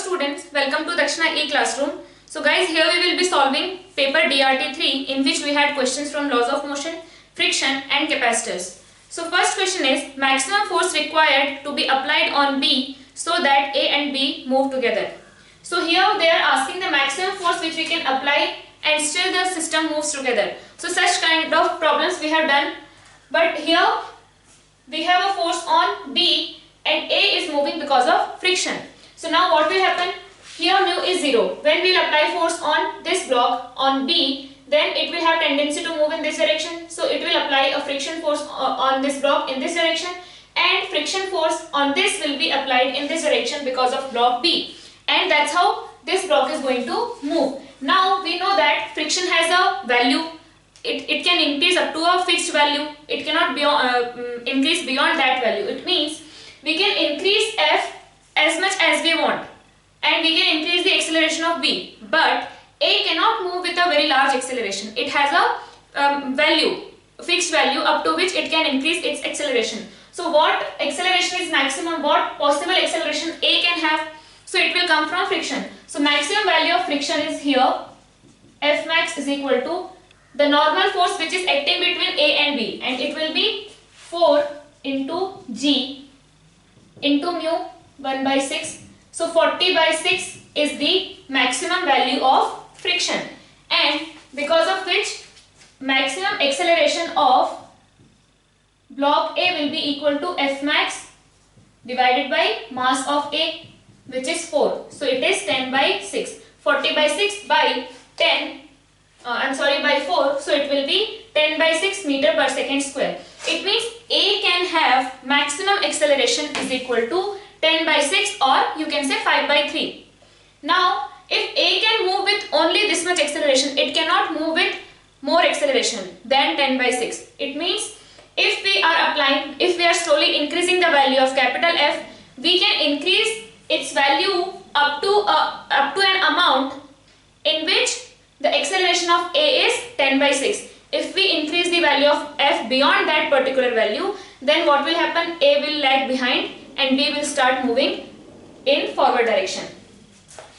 students, welcome to Dakshina E-Classroom. So guys, here we will be solving paper DRT3 in which we had questions from laws of motion, friction and capacitors. So first question is maximum force required to be applied on B so that A and B move together. So here they are asking the maximum force which we can apply and still the system moves together. So such kind of problems we have done, but here we have a force on B and A is moving because of friction. So now what will happen? Here mu is 0. When we will apply force on this block on B, then it will have tendency to move in this direction. So it will apply a friction force on this block in this direction, and friction force on this will be applied in this direction because of block B. And that's how this block is going to move. Now we know that friction has a value. It can increase up to a fixed value. It cannot be increase beyond that value. It means we can increase F as much as we want and we can increase the acceleration of B, but A cannot move with a very large acceleration. It has a fixed value up to which it can increase its acceleration. So what acceleration is maximum, what possible acceleration A can have? So it will come from friction. So maximum value of friction is here, F max is equal to the normal force which is acting between A and B, and it will be 4 into G into mu 1 by 6. So 40 by 6 is the maximum value of friction, and because of which maximum acceleration of block A will be equal to F max divided by mass of A, which is 4. So it is 10 by 6. 40 by 6 by 10, by 4. So it will be 10 by 6 meter per second square. It means A can have maximum acceleration is equal to 10 by 6, or you can say 5 by 3. Now, if A can move with only this much acceleration, it cannot move with more acceleration than 10 by 6. It means if we are slowly increasing the value of capital F, we can increase its value up to an amount in which the acceleration of A is 10 by 6. If we increase the value of F beyond that particular value, then what will happen? A will lag behind and B will start moving in forward direction.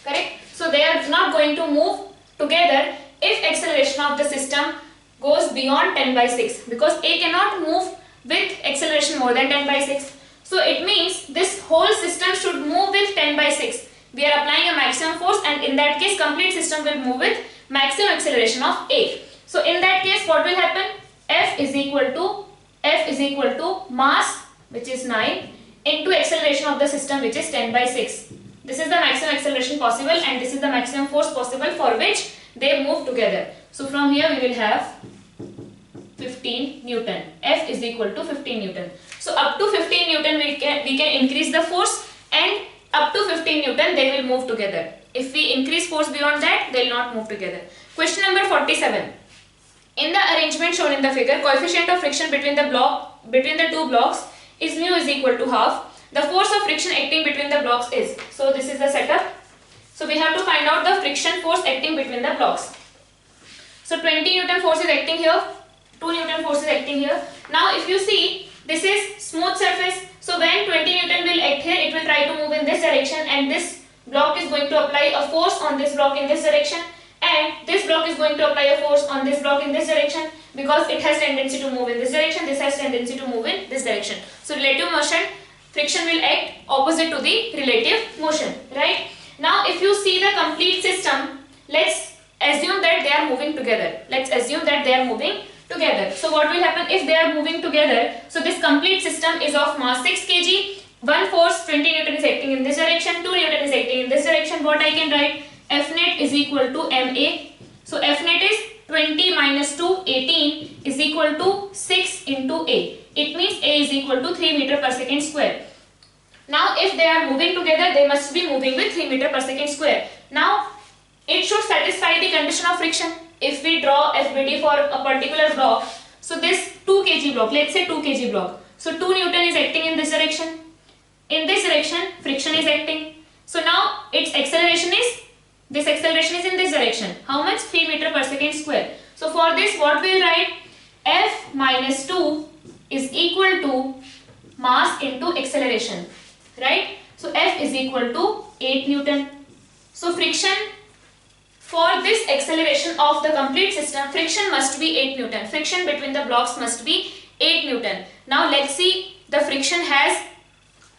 Correct? So they are not going to move together if acceleration of the system goes beyond 10 by 6, because A cannot move with acceleration more than 10 by 6. So it means this whole system should move with 10 by 6. We are applying a maximum force, and in that case complete system will move with maximum acceleration of A. So in that case what will happen? F is equal to mass, which is 9, into acceleration of the system, which is 10 by 6. This is the maximum acceleration possible, and this is the maximum force possible for which they move together. So from here we will have 15 Newton. F is equal to 15 Newton. So up to 15 Newton we can increase the force, and up to 15 Newton they will move together. If we increase force beyond that, they will not move together. Question number 47. In the arrangement shown in the figure, coefficient of friction between the two blocks is mu is equal to half. The force of friction acting between the blocks is. So this is the setup. So we have to find out the friction force acting between the blocks. So 20 Newton force is acting here, 2 Newton force is acting here. Now if you see, this is smooth surface. So when 20 Newton will act here, it will try to move in this direction, and this block is going to apply a force on this block in this direction, and this block is going to apply a force on this block in this direction, because it has tendency to move in this direction, this has tendency to move in this direction. So relative motion, friction will act opposite to the relative motion, right? Now if you see the complete system, let's assume that they are moving together. So what will happen if they are moving together? So this complete system is of mass 6 kg. One force 20 Newton is acting in this direction, 2 Newton is acting in this direction. What I can write? F net is equal to MA. So F net is 20 minus 2, 18 is equal to 6 into A. It means A is equal to 3 meter per second square. Now if they are moving together, they must be moving with 3 meter per second square. Now it should satisfy the condition of friction. If we draw FBD for a particular block, so this 2 kg block, let's say 2 kg block. So 2 Newton is acting in this direction. In this direction, friction is acting. So now its acceleration is, this acceleration is in this direction. How much? 3 meter per second square. So for this what we will write? F minus 2 is equal to mass into acceleration, right? So F is equal to 8 Newton. So friction for this acceleration of the complete system, friction must be 8 Newton. Friction between the blocks must be 8 Newton. Now let's see the friction has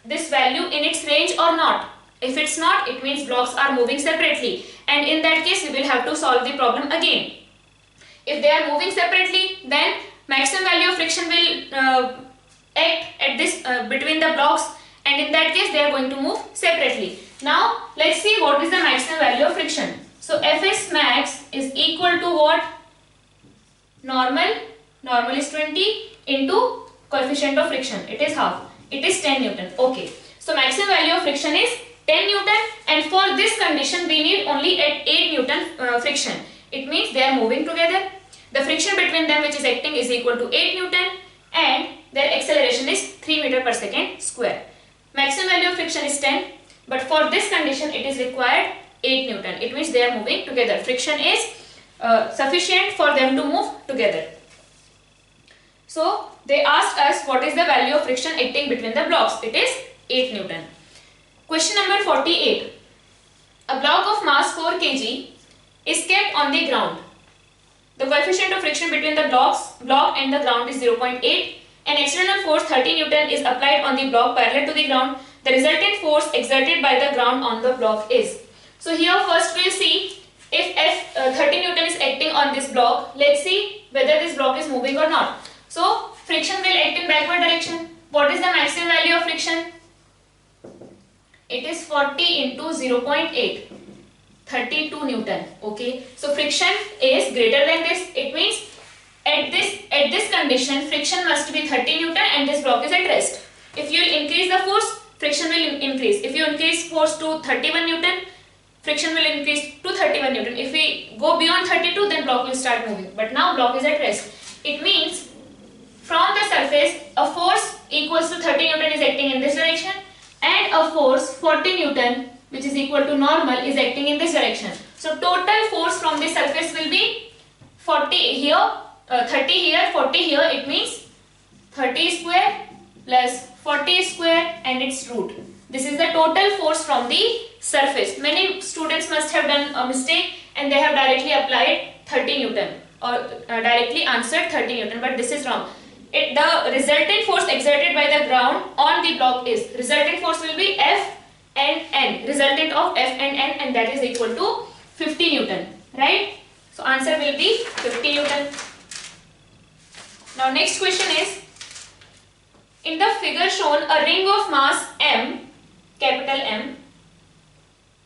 this value in its range or not. If it's not, it means blocks are moving separately, and in that case we will have to solve the problem again. If they are moving separately, then maximum value of friction will act at this between the blocks, and in that case they are going to move separately. Now let's see what is the maximum value of friction. So Fs max is equal to what? Normal is 20 into coefficient of friction, it is half, it is 10 Newton. Okay, so maximum value of friction is 10 Newton, and for this condition we need only at 8 Newton friction. It means they are moving together. The friction between them which is acting is equal to 8 Newton, and their acceleration is 3 meter per second square. Maximum value of friction is 10, but for this condition it is required 8 Newton. It means they are moving together. Friction is sufficient for them to move together. So they asked us what is the value of friction acting between the blocks. It is 8 Newton. Question number 48. A block of mass 4 kg is kept on the ground. The coefficient of friction between the block and the ground is 0.8. An external force 30 Newton is applied on the block parallel to the ground. The resultant force exerted by the ground on the block is. So here first we will see if 30 Newton is acting on this block. Let's see whether this block is moving or not. So friction will act in backward direction. What is the maximum value of friction? It is 40 into 0.8. 32 Newton. Okay, so friction is greater than this. It means at this condition friction must be 30 Newton and this block is at rest. If you increase the force, friction will increase. If you increase force to 31 Newton, friction will increase to 31 Newton. If we go beyond 32, then block will start moving. But now block is at rest. It means from the surface a force equals to 30 Newton is acting in this direction, and a force 40 Newton which is equal to normal is acting in this direction. So total force from the surface will be 40 here, 30 here, 40 here. It means 30 square plus 40 square and its root. This is the total force from the surface. Many students must have done a mistake and they have directly applied 30 Newton or directly answered 30 Newton, but this is wrong. The resultant force exerted by the ground on the block is, resultant force will be F and N, resultant of F and N, and that is equal to 50 Newton, right? So answer will be 50 Newton. Now next question is, in the figure shown a ring of mass M, capital M,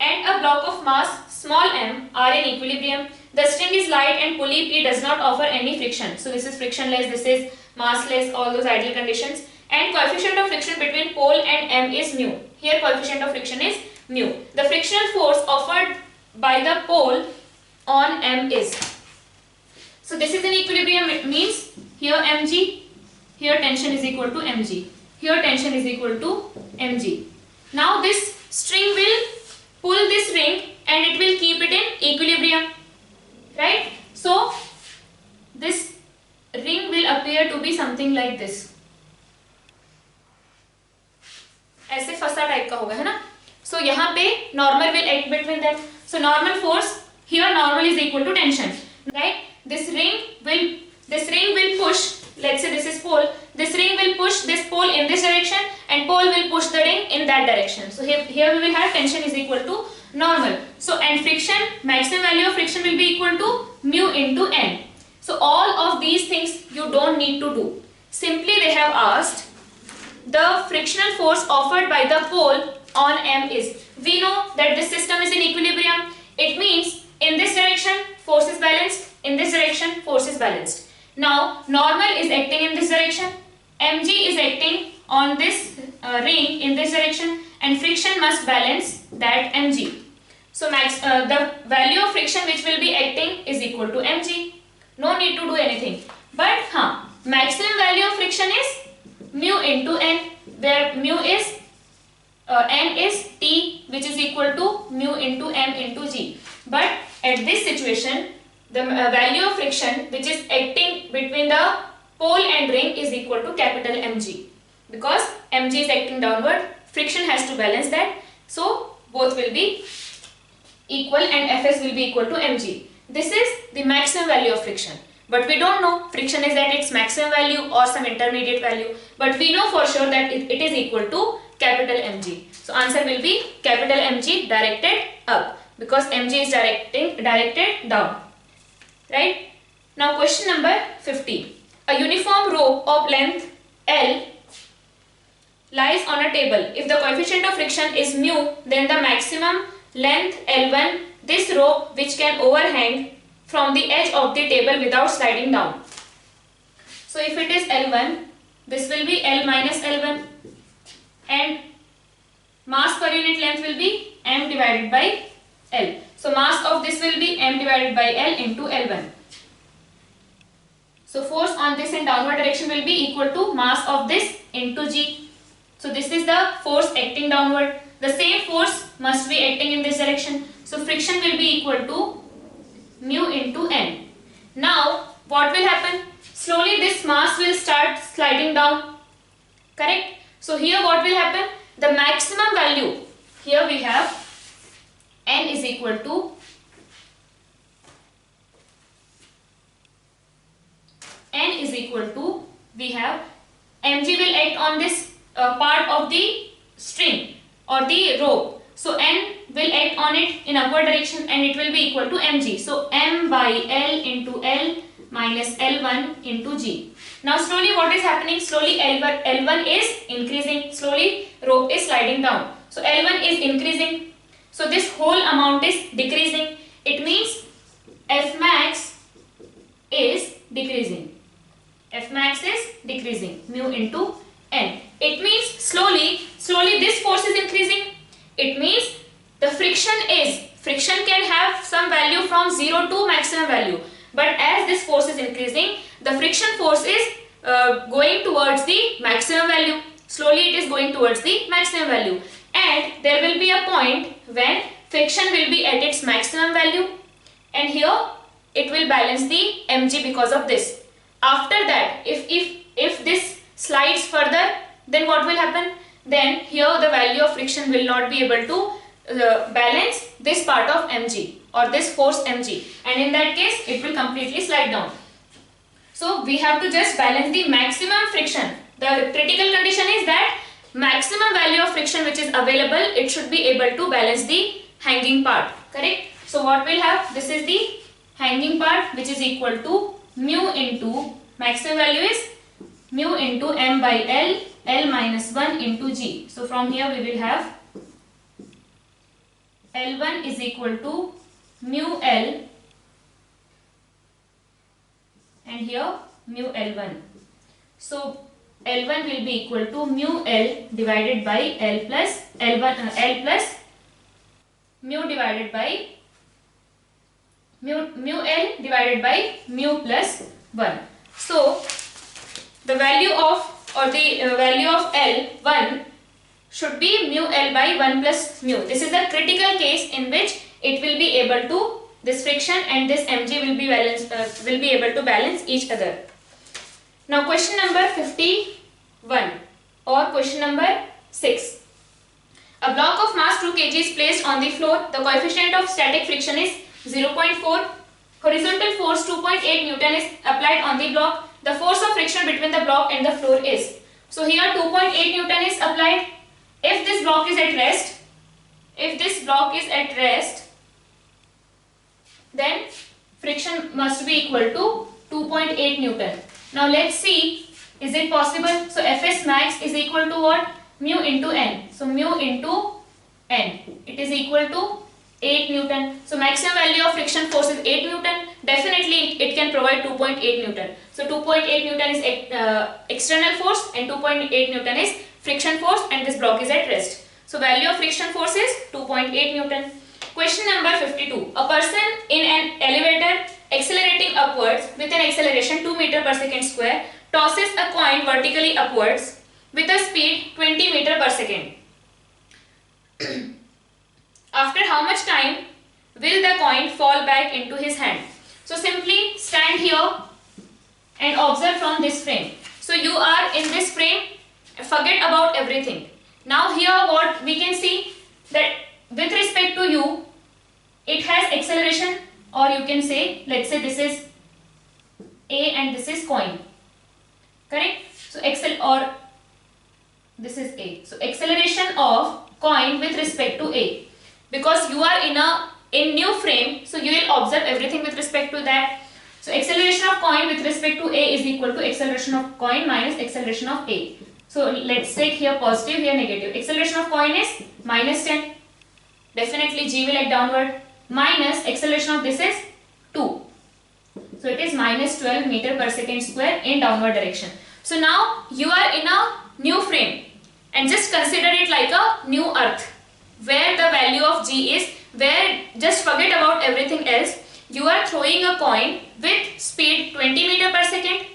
and a block of mass small m are in equilibrium. The string is light and pulley P does not offer any friction. So this is frictionless, this is massless, all those ideal conditions. And coefficient of friction between pole and M is mu. Here coefficient of friction is mu. The frictional force offered by the pole on M is. So this is in equilibrium. It means here mg, here tension is equal to mg, here tension is equal to mg. Now this string will pull this ring and it will keep it in equilibrium, right? So this ring will appear to be something like this. ऐसे फंसा type का होगा, है ना? So यहाँ पे normal will act between them. So normal force here, normal is equal to tension, right? This ring will push. Let's say this is pole. This ring will push this pole in this direction, and pole will push the ring in that direction. So here we will have tension is equal to normal. So and friction, maximum value of friction will be equal to mu into n. So all of these things you don't need to do. Simply they have asked the frictional force offered by the pole on M is. We know that this system is in equilibrium. It means in this direction force is balanced, in this direction force is balanced. Now normal is acting in this direction, mg is acting on this ring in this direction, and friction must balance that mg. So the value of friction which will be acting is equal to mg. No need to do anything. But maximum value of friction is mu into n, where mu is n is T, which is equal to mu into m into g. But at this situation the value of friction which is acting between the pole and ring is equal to capital Mg, because Mg is acting downward, friction has to balance that. So both will be equal and Fs will be equal to mg. This is the maximum value of friction. But we don't know friction is at its maximum value or some intermediate value. But we know for sure that it is equal to capital Mg. So answer will be capital Mg directed up, because Mg is directed down. Right? Now question number 50. A uniform rope of length L lies on a table. If the coefficient of friction is mu, then the maximum length L1, this rope which can overhang from the edge of the table without sliding down. So if it is L1, this will be L minus L1, and mass per unit length will be m divided by L. So mass of this will be m divided by L into L1. So force on this in downward direction will be equal to mass of this into G. So this is the force acting downward. The same force must be acting in this direction. So friction will be equal to mu into n. Now what will happen? Slowly this mass will start sliding down. Correct? So here what will happen? The maximum value, here we have n is equal to we have mg will act on this part of the string or the rope. So n will act on it in upward direction and it will be equal to mg. So m by L into L minus L1 into G. Now slowly what is happening? Slowly L1 is increasing. Slowly rope is sliding down. So L1 is increasing. So this whole amount is decreasing. It means F max is decreasing. F max is decreasing, mu into n. It means slowly this force is increasing. It means the friction can have some value from 0 to maximum value. But as this force is increasing, the friction force is going towards the maximum value. Slowly it is going towards the maximum value. And there will be a point when friction will be at its maximum value. And here it will balance the mg because of this. After that, if this slides further, then what will happen? Then here the value of friction will not be able to balance this part of mg or this force mg, and in that case it will completely slide down. So we have to just balance the maximum friction. The critical condition is that maximum value of friction which is available, it should be able to balance the hanging part. Correct? So what we'll have? This is the hanging part which is equal to mu into, maximum value is mu into m by L, L minus 1 into G. So from here we will have L1 is equal to mu L and here mu L1. So L1 will be equal to mu L divided by L plus L1 L plus mu divided by mu L divided by mu plus 1. So the value of value of L1 should be mu L by 1 plus mu. This is the critical case in which it will be able to, this friction and this mg will be able to balance each other. Now question number 51 or question number 6. A block of mass 2 kg is placed on the floor. The coefficient of static friction is 0.4. Horizontal force 2.8 Newton is applied on the block. The force of friction between the block and the floor is. So here 2.8 Newton is applied. If this block is at rest, then friction must be equal to 2.8 Newton. Now let's see, is it possible? So Fs max is equal to what? Mu into n. So mu into n. It is equal to 8 Newton. So maximum value of friction force is 8 Newton. Definitely it can provide 2.8 Newton. So 2.8 Newton is external force and 2.8 Newton is friction force, and this block is at rest. So value of friction force is 2.8 Newton. Question number 52. A person in an elevator accelerating upwards with an acceleration 2 meter per second square tosses a coin vertically upwards with a speed 20 meter per second. After how much time will the coin fall back into his hand? So simply stand here and observe from this frame. So you are in this frame, forget about everything. Now here what we can see, that with respect to u, it has acceleration, or you can say, let's say this is A and this is coin, correct? So this is A. So acceleration of coin with respect to A, because you are in new frame, so you will observe everything with respect to that. So acceleration of coin with respect to A is equal to acceleration of coin minus acceleration of A. So let's take here positive, here negative. Acceleration of coin is minus 10. Definitely G will act downward. Minus acceleration of this is 2. So it is minus 12 meter per second square in downward direction. So now you are in a new frame, and just consider it like a new earth, where the value of G is, where just forget about everything else. You are throwing a coin with speed 20 meter per second,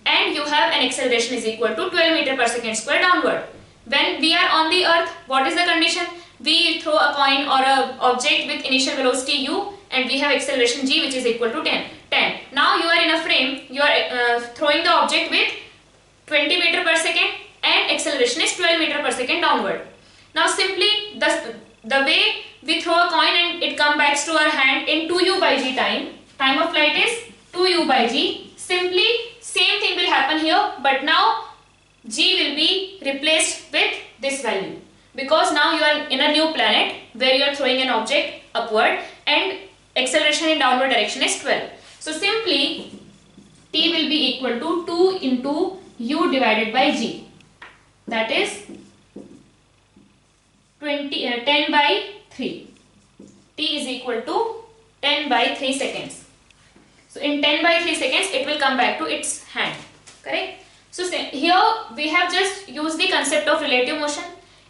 and you have an acceleration is equal to 12 meter per second square downward. When we are on the earth, what is the condition? We throw a coin or a object with initial velocity u, and we have acceleration g, which is equal to 10. Now you are in a frame, you are throwing the object with 20 meter per second and acceleration is 12 meter per second downward. Now simply the way we throw a coin and it comes back to our hand in 2u by g time of flight is 2u by g. Simply same thing will happen here, but now g will be replaced with this value, because now you are in a new planet where you are throwing an object upward and acceleration in downward direction is 12. So simply t will be equal to 2 into u divided by g, that is 10 by 3. T is equal to 10 by 3 seconds. So in 10 by 3 seconds it will come back to its hand, correct? So here we have just used the concept of relative motion.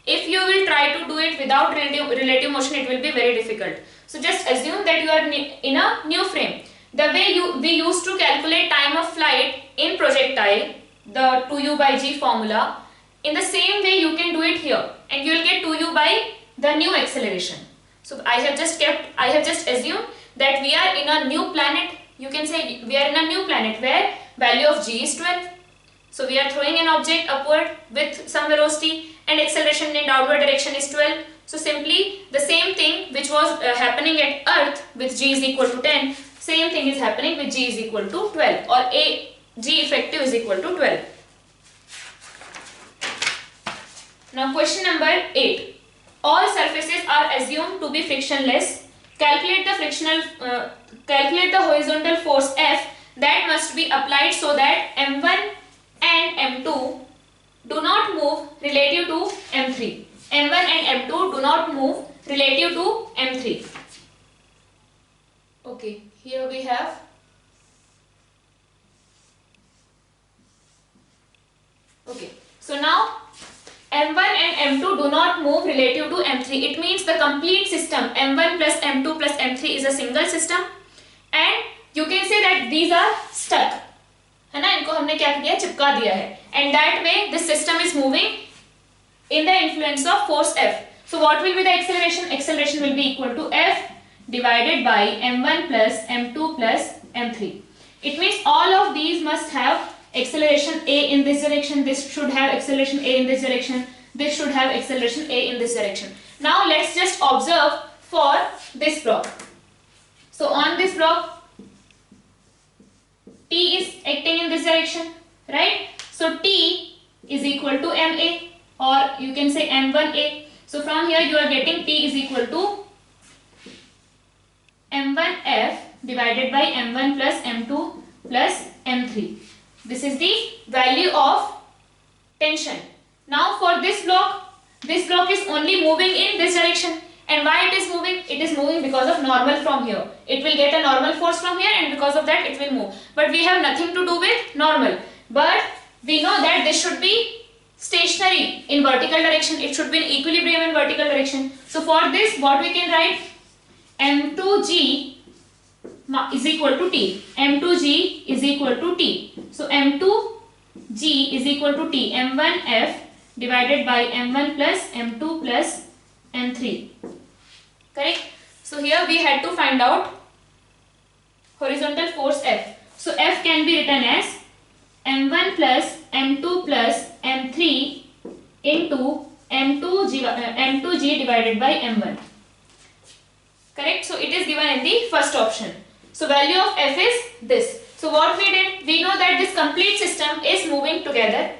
If you will try to do it without relative motion, it will be very difficult. So just assume that you are in a new frame. The way we used to calculate time of flight in projectile, the 2u by g formula, in the same way you can do it here, and you will get 2u by the new acceleration. So I have just assumed that we are in a new planet. You can say we are in a new planet where value of g is 12. So we are throwing an object upward with some velocity and acceleration in downward direction is 12. So simply the same thing which was happening at earth with g is equal to 10, same thing is happening with g is equal to 12, or g effective is equal to 12. Now question number 8. All surfaces are assumed to be frictionless. Calculate the horizontal force F that must be applied so that M1 and M2 do not move relative to M3. M1 and M2 do not move relative to M3. Okay, here we have so now M1 and M2 do not move relative to M3. It means the complete system M1 plus M2 plus M3 is a single system, and you can say that these are stuck, है ना, इनको हमने क्या किया, चिपका दिया है, and that way this system is moving in the influence of force F. So what will be the acceleration? Acceleration will be equal to F divided by M1 plus M2 plus M3. It means all of these must have acceleration A in this direction, this should have acceleration A in this direction, this should have acceleration A in this direction. Now let's just observe for this block. So on this block, T is acting in this direction, right? So T is equal to MA, or you can say M1A. So from here you are getting T is equal to M1F divided by M1 plus M2 plus M3. This is the value of tension. Now for this block is only moving in this direction. And why it is moving? It is moving because of normal from here. It will get a normal force from here, and because of that it will move. But we have nothing to do with normal. But we know that this should be stationary in vertical direction. It should be in equilibrium in vertical direction. So for this, what we can write? M2G is equal to T. M2G is equal to T. So M2G is equal to T. M1F divided by M1 plus M2 plus M3. Correct? So here we had to find out horizontal force F. So F can be written as M1 plus M2 plus M3 into m2g divided by m1. Correct? So it is given in the first option. So value of f is this. So what we did, we know that this complete system is moving together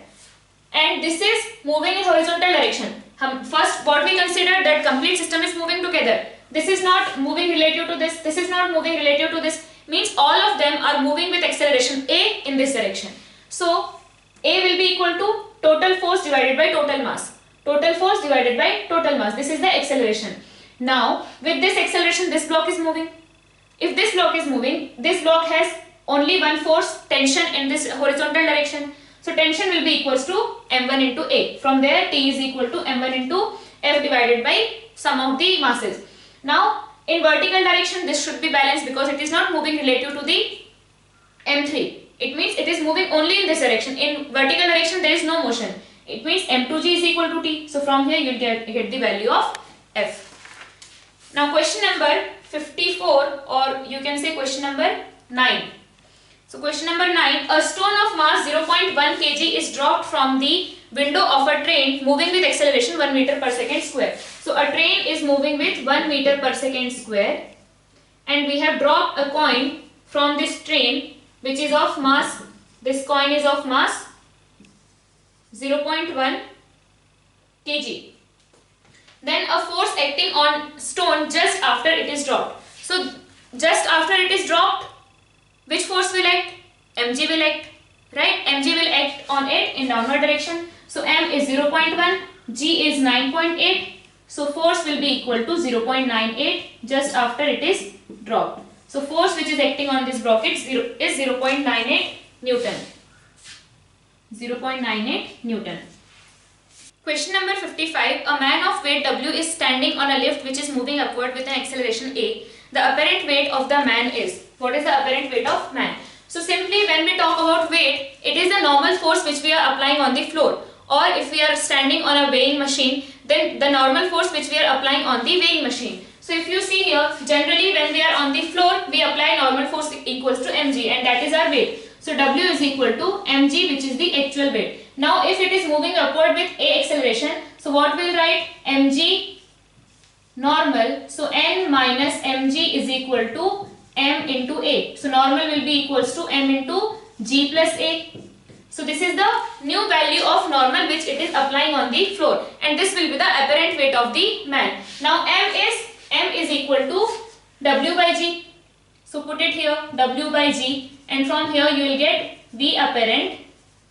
and this is moving in horizontal direction. First what we considered that complete system is moving together. This is not moving relative to this, this is not moving relative to this, means all of them are moving with acceleration a in this direction. So a will be equal to total force divided by total mass. Total force divided by total mass. This is the acceleration. Now with this acceleration this block is moving. If this block is moving, this block has only one force, tension, in this horizontal direction. So tension will be equals to m1 into a. From there T is equal to m1 into F divided by sum of the masses. Now in vertical direction this should be balanced because it is not moving relative to the m3. It means it is moving only in this direction. In vertical direction there is no motion. It means m2g is equal to T. So from here you will get the value of F. Now question number 54, or you can say question number 9. So question number 9, a stone of mass 0.1 kg is dropped from the window of a train moving with acceleration 1 meter per second square. So a train is moving with 1 meter per second square and we have dropped a coin from this train which is of mass, this coin is of mass 0.1 kg. Then a force acting on stone just after it is dropped. So just after it is dropped, which force will act? mg will act, right? mg will act on it in downward direction. So m is 0.1, g is 9.8. So force will be equal to 0.98 just after it is dropped. So force which is acting on this block is 0.98 Newton. 0.98 Newton. Question number 55. A man of weight W is standing on a lift which is moving upward with an acceleration A. The apparent weight of the man is. What is the apparent weight of man? So simply when we talk about weight, it is the normal force which we are applying on the floor. Or if we are standing on a weighing machine, then the normal force which we are applying on the weighing machine. So if you see here, generally when we are on the floor, we apply normal force equals to mg and that is our weight. So W is equal to mg which is the actual weight. Now if it is moving upward with A acceleration, so what will write? Mg normal. So n minus mg is equal to m into A. So normal will be equals to m into g plus A. So this is the new value of normal which it is applying on the floor and this will be the apparent weight of the man. Now m is equal to W by G. So put it here, W by G, and from here you will get V apparent,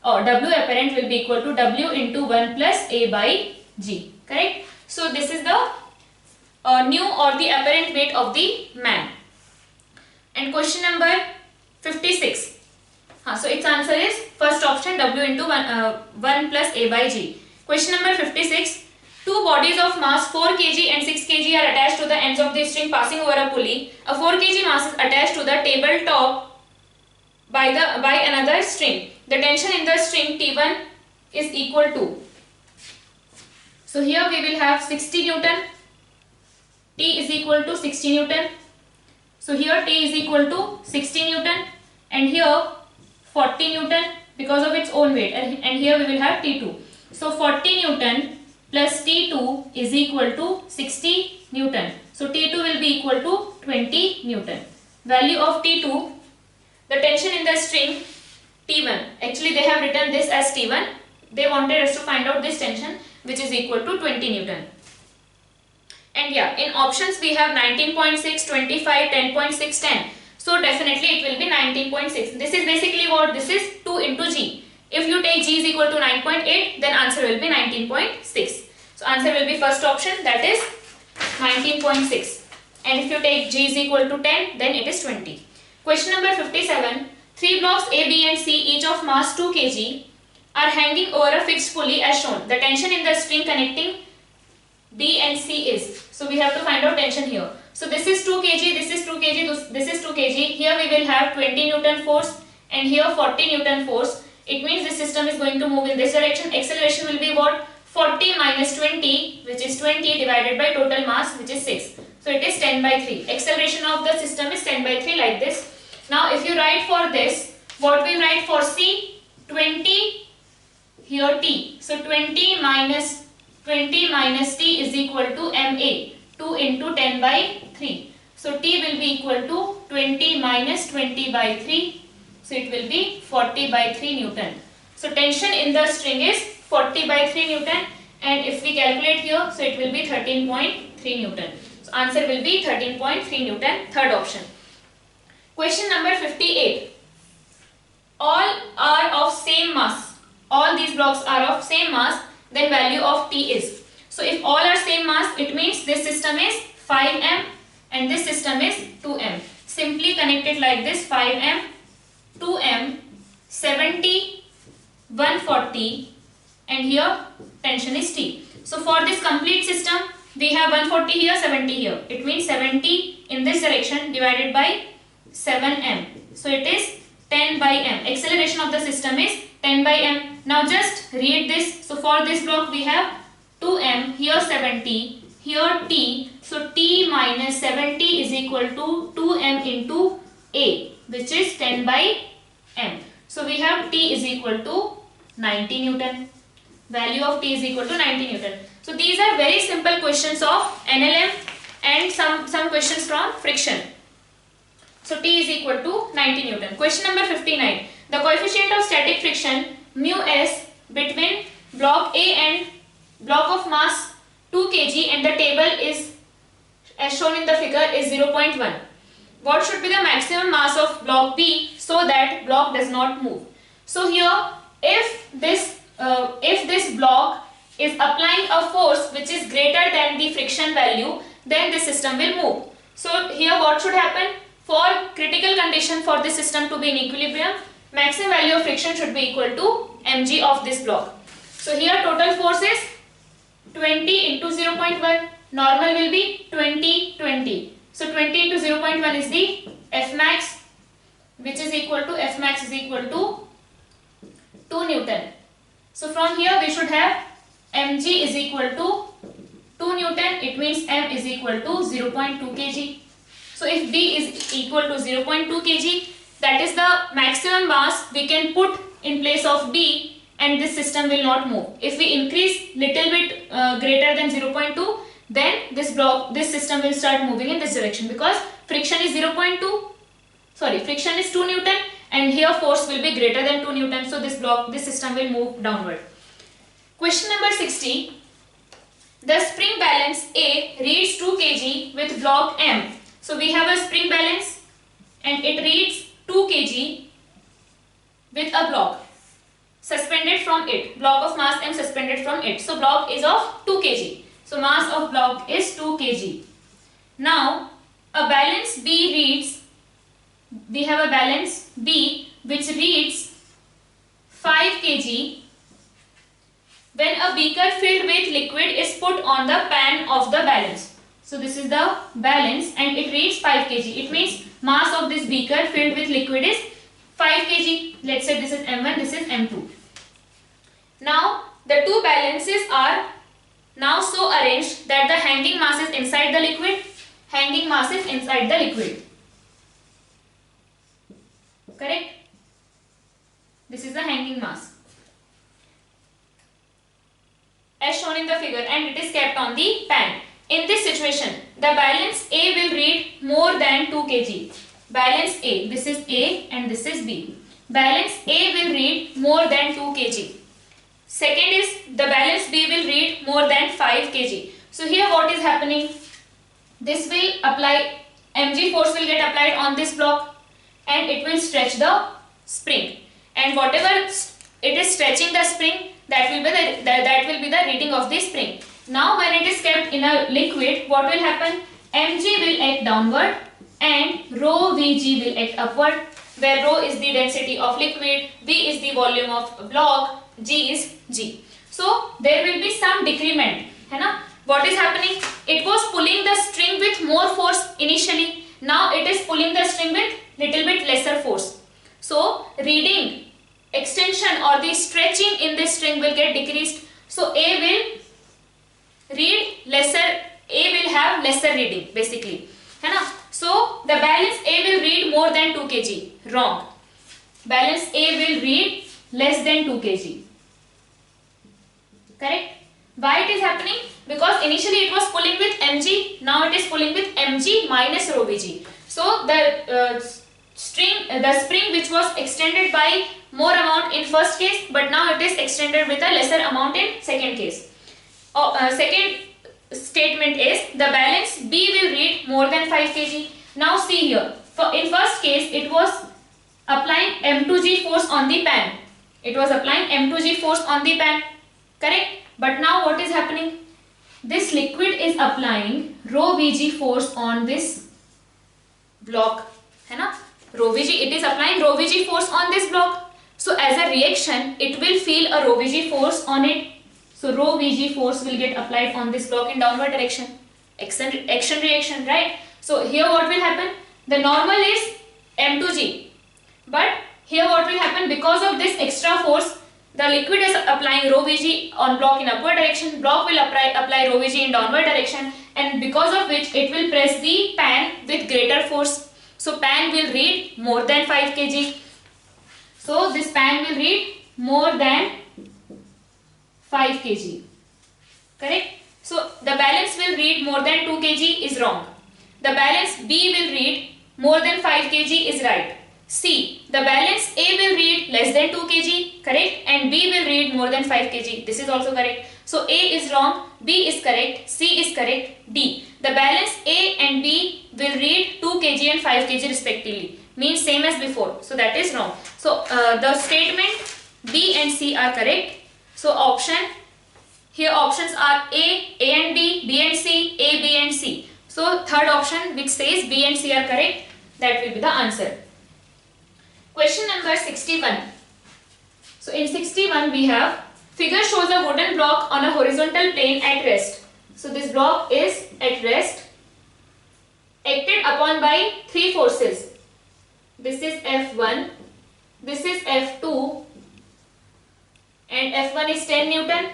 or W apparent will be equal to W into 1 plus A by G. Correct? So this is the new or the apparent weight of the man. And question number 56. So its answer is first option, W into 1 plus A by G. Question number 56. Two bodies of mass 4 kg and 6 kg are attached to the ends of the string passing over a pulley. A 4 kg mass is attached to the table top by another string. The tension in the string T1 is equal to. So here we will have 60 Newton. T is equal to 60 Newton. So here T is equal to 60 Newton and here 40 Newton because of its own weight, and here we will have T2. So 40 Newton plus T2 is equal to 60 Newton. So T2 will be equal to 20 Newton. Value of T2, the tension in the string T1. Actually they have written this as T1. They wanted us to find out this tension which is equal to 20 Newton. And yeah, in options we have 19.6, 25, 10.6, 10. So definitely it will be 19.6. This is basically what? This is 2 into G. If you take G is equal to 9.8, then answer will be 19.6. So answer will be first option, that is 19.6. And if you take G is equal to 10, then it is 20. Question number 57. 3 blocks A, B and C, each of mass 2 kg, are hanging over a fixed pulley as shown. The tension in the string connecting D and C is. So we have to find out tension here. So this is 2 kg, this is 2 kg, this is 2 kg. Here we will have 20 Newton force and here 40 Newton force. It means this system is going to move in this direction. Acceleration will be what? 40 minus 20, which is 20, divided by total mass, which is 6. So it is 10 by 3. Acceleration of the system is 10 by 3 like this. Now if you write for this, what we write for C? 20, here T. So 20 minus 20 minus T is equal to MA, 2 into 10 by 3. So T will be equal to 20 minus 20 by 3. So it will be 40 by 3 Newton. So tension in the string is 40 by 3 Newton, and if we calculate here, so it will be 13.3 Newton. So answer will be 13.3 Newton, third option. Question number 58. All are of same mass. All these blocks are of same mass, then value of T is. So if all are same mass, it means this system is 5m and this system is 2m. Simply connect it like this: 5m, 2m, 70, 140, and here tension is T. So for this complete system, we have 140 here, 70 here. It means 70 in this direction divided by 7m. So it is 10 by m. Acceleration of the system is 10 by m. Now just read this. So for this block we have 2m, here 70, here T. So T minus 70 is equal to 2m into A, which is 10 by m. So we have T is equal to 90 Newton. Value of T is equal to 90 Newton. So these are very simple questions of NLM and some questions from friction. So T is equal to 90 Newton. Question number 59. The coefficient of static friction mu s between block A and block of mass 2 kg and the table is as shown in the figure is 0.1. What should be the maximum mass of block B so that block does not move? So here, if this block is applying a force which is greater than the friction value, then the system will move. So here what should happen? For critical condition for this system to be in equilibrium, maximum value of friction should be equal to mg of this block. So here total force is 20 into 0.1. Normal will be 20, 20. So 20 into 0.1 is the F max, which is equal to F max is equal to 2 Newton. So from here we should have mg is equal to 2 Newton. It means m is equal to 0.2 kg. So if B is equal to 0.2 kg, that is the maximum mass we can put in place of B, and this system will not move. If we increase little bit greater than 0.2, then this system will start moving in this direction, because friction is 2 Newton and here force will be greater than 2 Newton. So this system will move downward. Question number 60. The spring balance A reads 2 kg with block M. So we have a spring balance and it reads 2 kg with a block suspended from it. Block of mass M suspended from it. So block is of 2 kg. So mass of block is 2 kg. Now a balance B reads, we have a balance B which reads 5 kg when a beaker filled with liquid is put on the pan of the balance. So this is the balance and it reads 5 kg. It means mass of this beaker filled with liquid is 5 kg. Let's say this is M1, this is M2. Now the two balances are now so arranged that the hanging mass is inside the liquid. Hanging mass is inside the liquid. Correct? This is the hanging mass as shown in the figure, and it is kept on the pan. In this situation, the balance A will read more than 2 kg. Balance A, this is A and this is B. Balance A will read more than 2 kg. Second is the balance B will read more than 5 kg. So here what is happening? This will apply, mg force will get applied on this block and it will stretch the spring. And whatever it is stretching the spring, that will be the reading of the spring. Now when it is kept in a liquid, what will happen? mg will act downward and rho Vg will act upward, where rho is the density of liquid, V is the volume of block, G is G. So there will be some decrement. What is happening? It was pulling the string with more force initially. Now it is pulling the string with little bit lesser force. So reading, extension or the stretching in this string will get decreased. So A will read lesser, A will have lesser reading basically. So the balance A will read more than 2 kg. Wrong. Balance A will read less than 2 kg. Correct? Why it is happening? Because initially it was pulling with mg, now it is pulling with mg minus rho vg. So the spring which was extended by more amount in first case, but now it is extended with a lesser amount in second case. Second statement is the balance B will read more than 5 kg. Now see here, in first case it was applying M2G force on the pan. It was applying M2G force on the pan, correct? But now what is happening? This liquid is applying rho Vg force on this block, है ना? Rho Vg, it is applying rho Vg force on this block. So as a reaction, it will feel a rho Vg force on it. So rho Vg force will get applied on this block in downward direction. Action reaction, right? So here what will happen? The normal is M2G. But here what will happen, because of this extra force, the liquid is applying rho Vg on block in upward direction, block will apply rho Vg in downward direction, and because of which it will press the pan with greater force. So pan will read more than 5 kg. So this pan will read more than 5 kg. Correct? So the balance will read more than 2 kg is wrong. The balance B will read more than 5 kg is right. C, the balance A will read less than 2 kg, correct, and B will read more than 5 kg. This is also correct. So A is wrong, B is correct, C is correct, D. The balance A and B will read 2 kg and 5 kg respectively. Means same as before. So that is wrong. So the statement B and C are correct. So here options are A and B, B and C, A, B and C. So third option which says B and C are correct, that will be the answer. Question number 61. So in 61 we have figure shows a wooden block on a horizontal plane at rest. So this block is at rest, acted upon by 3 forces. This is F1, this is F2, and F1 is 10 Newton,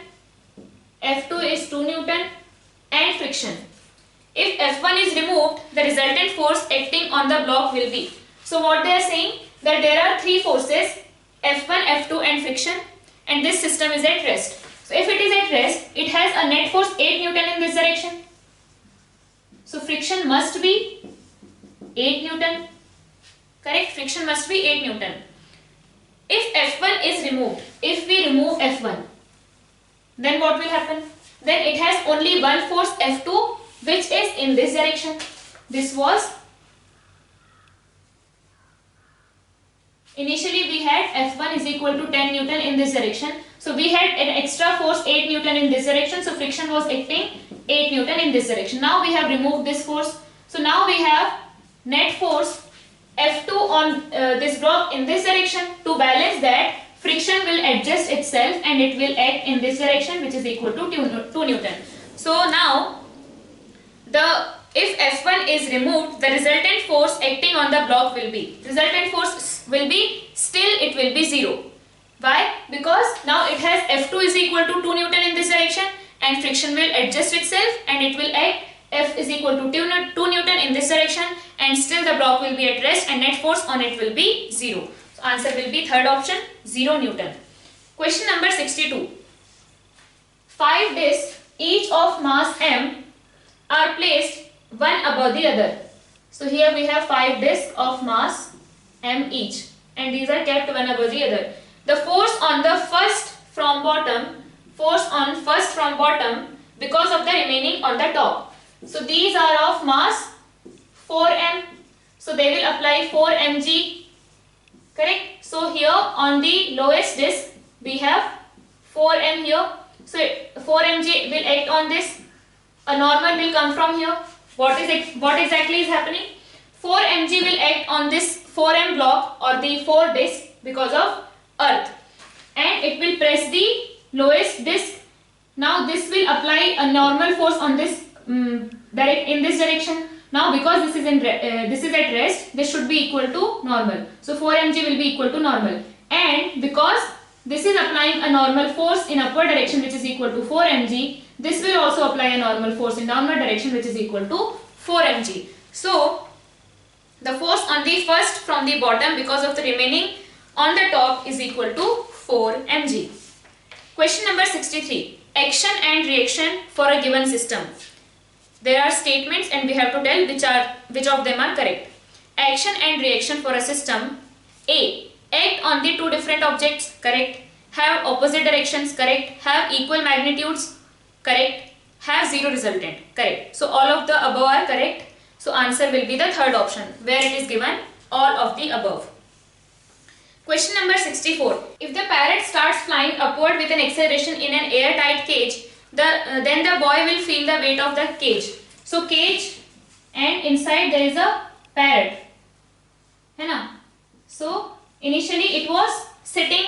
F2 is 2 Newton, and friction. If F1 is removed, the resultant force acting on the block will be. So what they are saying, that there are 3 forces, F1, F2 and friction, and this system is at rest. So if it is at rest, it has a net force 8 Newton in this direction. So friction must be 8 Newton. Correct? Friction must be 8 Newton. If F1 is removed, if we remove F1, then what will happen? Then it has only one force F2 which is in this direction. This was, initially we had F1 is equal to 10 Newton in this direction. So we had an extra force 8 Newton in this direction. So friction was acting 8 Newton in this direction. Now we have removed this force. So now we have net force F2 on this block in this direction. To balance that, friction will adjust itself and it will act in this direction, which is equal to 2 Newton. So now if F1 is removed, the resultant force acting on the block will be, resultant force will be, still it will be 0. Why? Because now it has F2 is equal to 2 Newton in this direction and friction will adjust itself and it will act F is equal to 2 Newton in this direction, and still the block will be at rest and net force on it will be 0. So answer will be third option, 0 Newton. Question number 62. 5 discs each of mass m are placed one above the other. So here we have 5 discs of mass m each and these are kept one above the other. The force on the first from bottom, because of the remaining on the top. So these are of mass 4m. So they will apply 4 mg. Correct? So here on the lowest disc we have 4m here. So 4 mg will act on this. A normal will come from here. What exactly is happening? 4 mg will act on this 4m block or the 4 disc because of earth, and it will press the lowest disc. Now this will apply a normal force on this in this direction. Now because this is at rest, this should be equal to normal. So 4 mg will be equal to normal, and because this is applying a normal force in upward direction which is equal to 4 mg, this will also apply a normal force in downward direction which is equal to 4 mg. So the force on the first from the bottom because of the remaining on the top is equal to 4 mg. Question number 63. action and reaction for a given system. There are statements and we have to tell which of them are correct. Action and reaction for a system. A. Act on the two different objects. Correct. Have opposite directions. Correct. Have equal magnitudes. Correct. Have zero resultant. Correct. So all of the above are correct. So answer will be the third option where it is given all of the above. Question number 64. If the parrot starts flying upward with an acceleration in an airtight cage, then the boy will feel the weight of the cage. So cage and inside there is a parrot. है ना? So initially it was sitting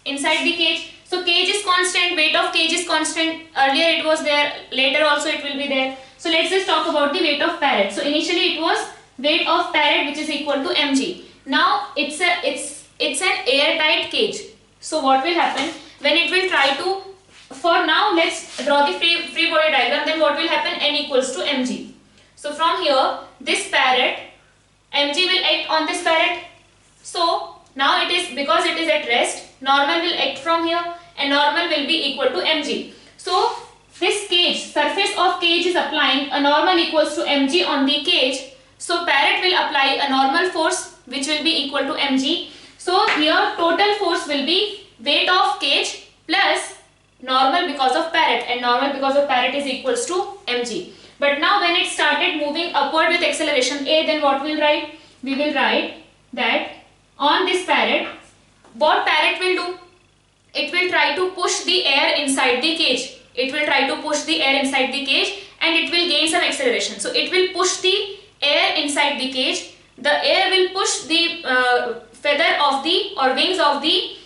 inside the cage. So cage is constant, weight of cage is constant. Earlier it was there, later also it will be there. So let's just talk about the weight of parrot. So initially it was weight of parrot which is equal to mg. Now it's an airtight cage. So what will happen when it will try to, for now let's draw the free body diagram, then what will happen, n equals to mg. So from here this parrot, mg will act on this parrot. So now it is, because it is at rest, normal will act from here and normal will be equal to mg. So this cage, surface of cage is applying a normal equals to mg on the cage. So parrot will apply a normal force which will be equal to mg. So here total force will be weight of cage plus normal because of parrot, and normal because of parrot is equals to mg. But now when it started moving upward with acceleration a, then what we'll write? We will write that on this parrot, what parrot will do? It will try to push the air inside the cage. It will try to push the air inside the cage and it will gain some acceleration. So it will push the air inside the cage. The air will push the feather of the or wings of the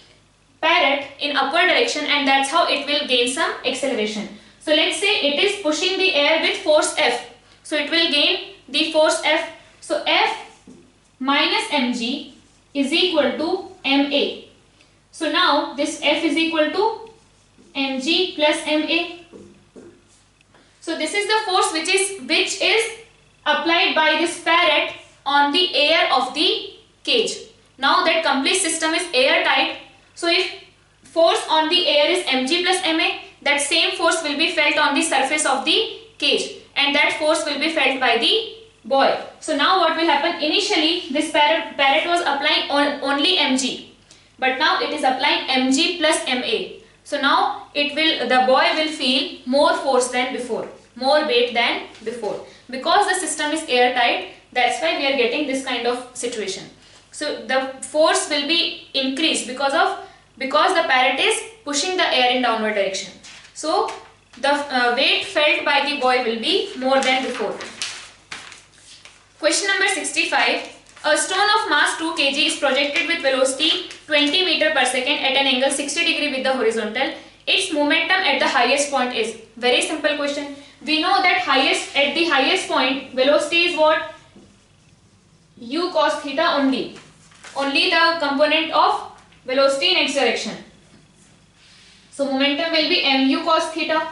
parrot in upward direction, and that's how it will gain some acceleration. So let's say it is pushing the air with force F. So it will gain the force F. So F minus mg is equal to ma. So now this F is equal to mg plus ma. So this is the force which is applied by this parrot on the air of the cage. Now that complete system is airtight. So if force on the air is mg plus ma, that same force will be felt on the surface of the cage, and that force will be felt by the boy. So now what will happen? Initially this parrot was applying only mg, but now it is applying mg plus ma. So now the boy will feel more force than before, more weight than before. Because the system is airtight, that's why we are getting this kind of situation. So the force will be increased because the parrot is pushing the air in downward direction. So the weight felt by the boy will be more than before. Question number 65. A stone of mass 2 kg is projected with velocity 20 meter per second at an angle 60 degree with the horizontal. Its momentum at the highest point is. Very simple question. We know that at the highest point velocity is what? U cos theta only. Only the component of velocity in x direction. So momentum will be mu cos theta.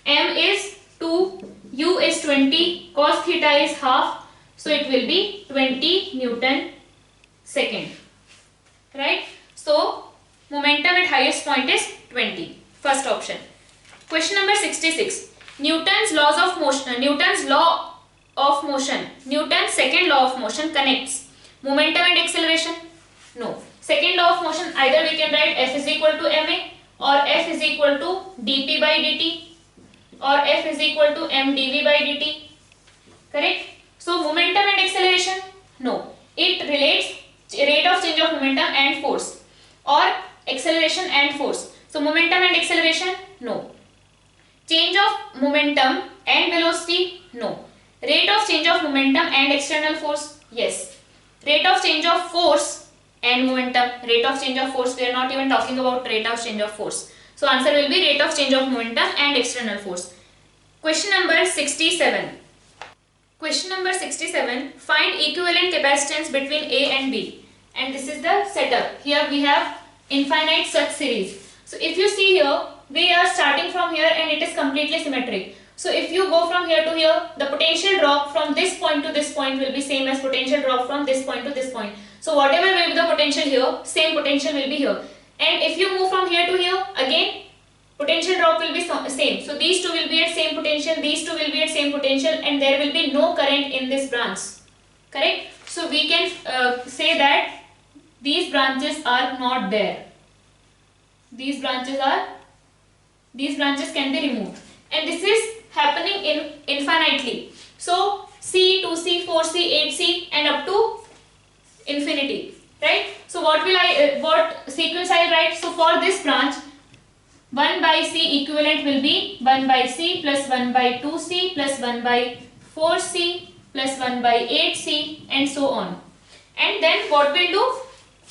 M is 2, U is 20, cos theta is half. So it will be 20 Newton second. Right? So momentum at highest point is 20. First option. Question number 66. Newton's law of motion. Newton's second law of motion connects momentum and acceleration. No. Second law of motion, either we can write F is equal to ma, or F is equal to dp by dt, or F is equal to mdv by dt. Correct? So momentum and acceleration? No. It relates rate of change of momentum and force, or acceleration and force. So momentum and acceleration? No. Change of momentum and velocity? No. Rate of change of momentum and external force? Yes. Rate of change of force and momentum. Rate of change of force, we are not even talking about rate of change of force. So answer will be rate of change of momentum and external force. Question number 67. Question number 67. Find equivalent capacitance between A and B. And this is the setup. Here we have infinite such series. So if you see here, we are starting from here and it is completely symmetric. So if you go from here to here, the potential drop from this point to this point will be same as potential drop from this point to this point. So whatever will be the potential here, same potential will be here. And if you move from here to here, again potential drop will be same. So these two will be at same potential, these two will be at same potential, and there will be no current in this branch. Correct? So we can say that these branches are not there. These branches can be removed, and this is happening in infinitely. So C, 2C, 4C, 8C, and up to infinity. Right? So what sequence I will write? So for this branch, 1 by C equivalent will be 1 by C plus 1 by 2C plus 1 by 4C plus 1 by 8C, and so on. And then what we'll do?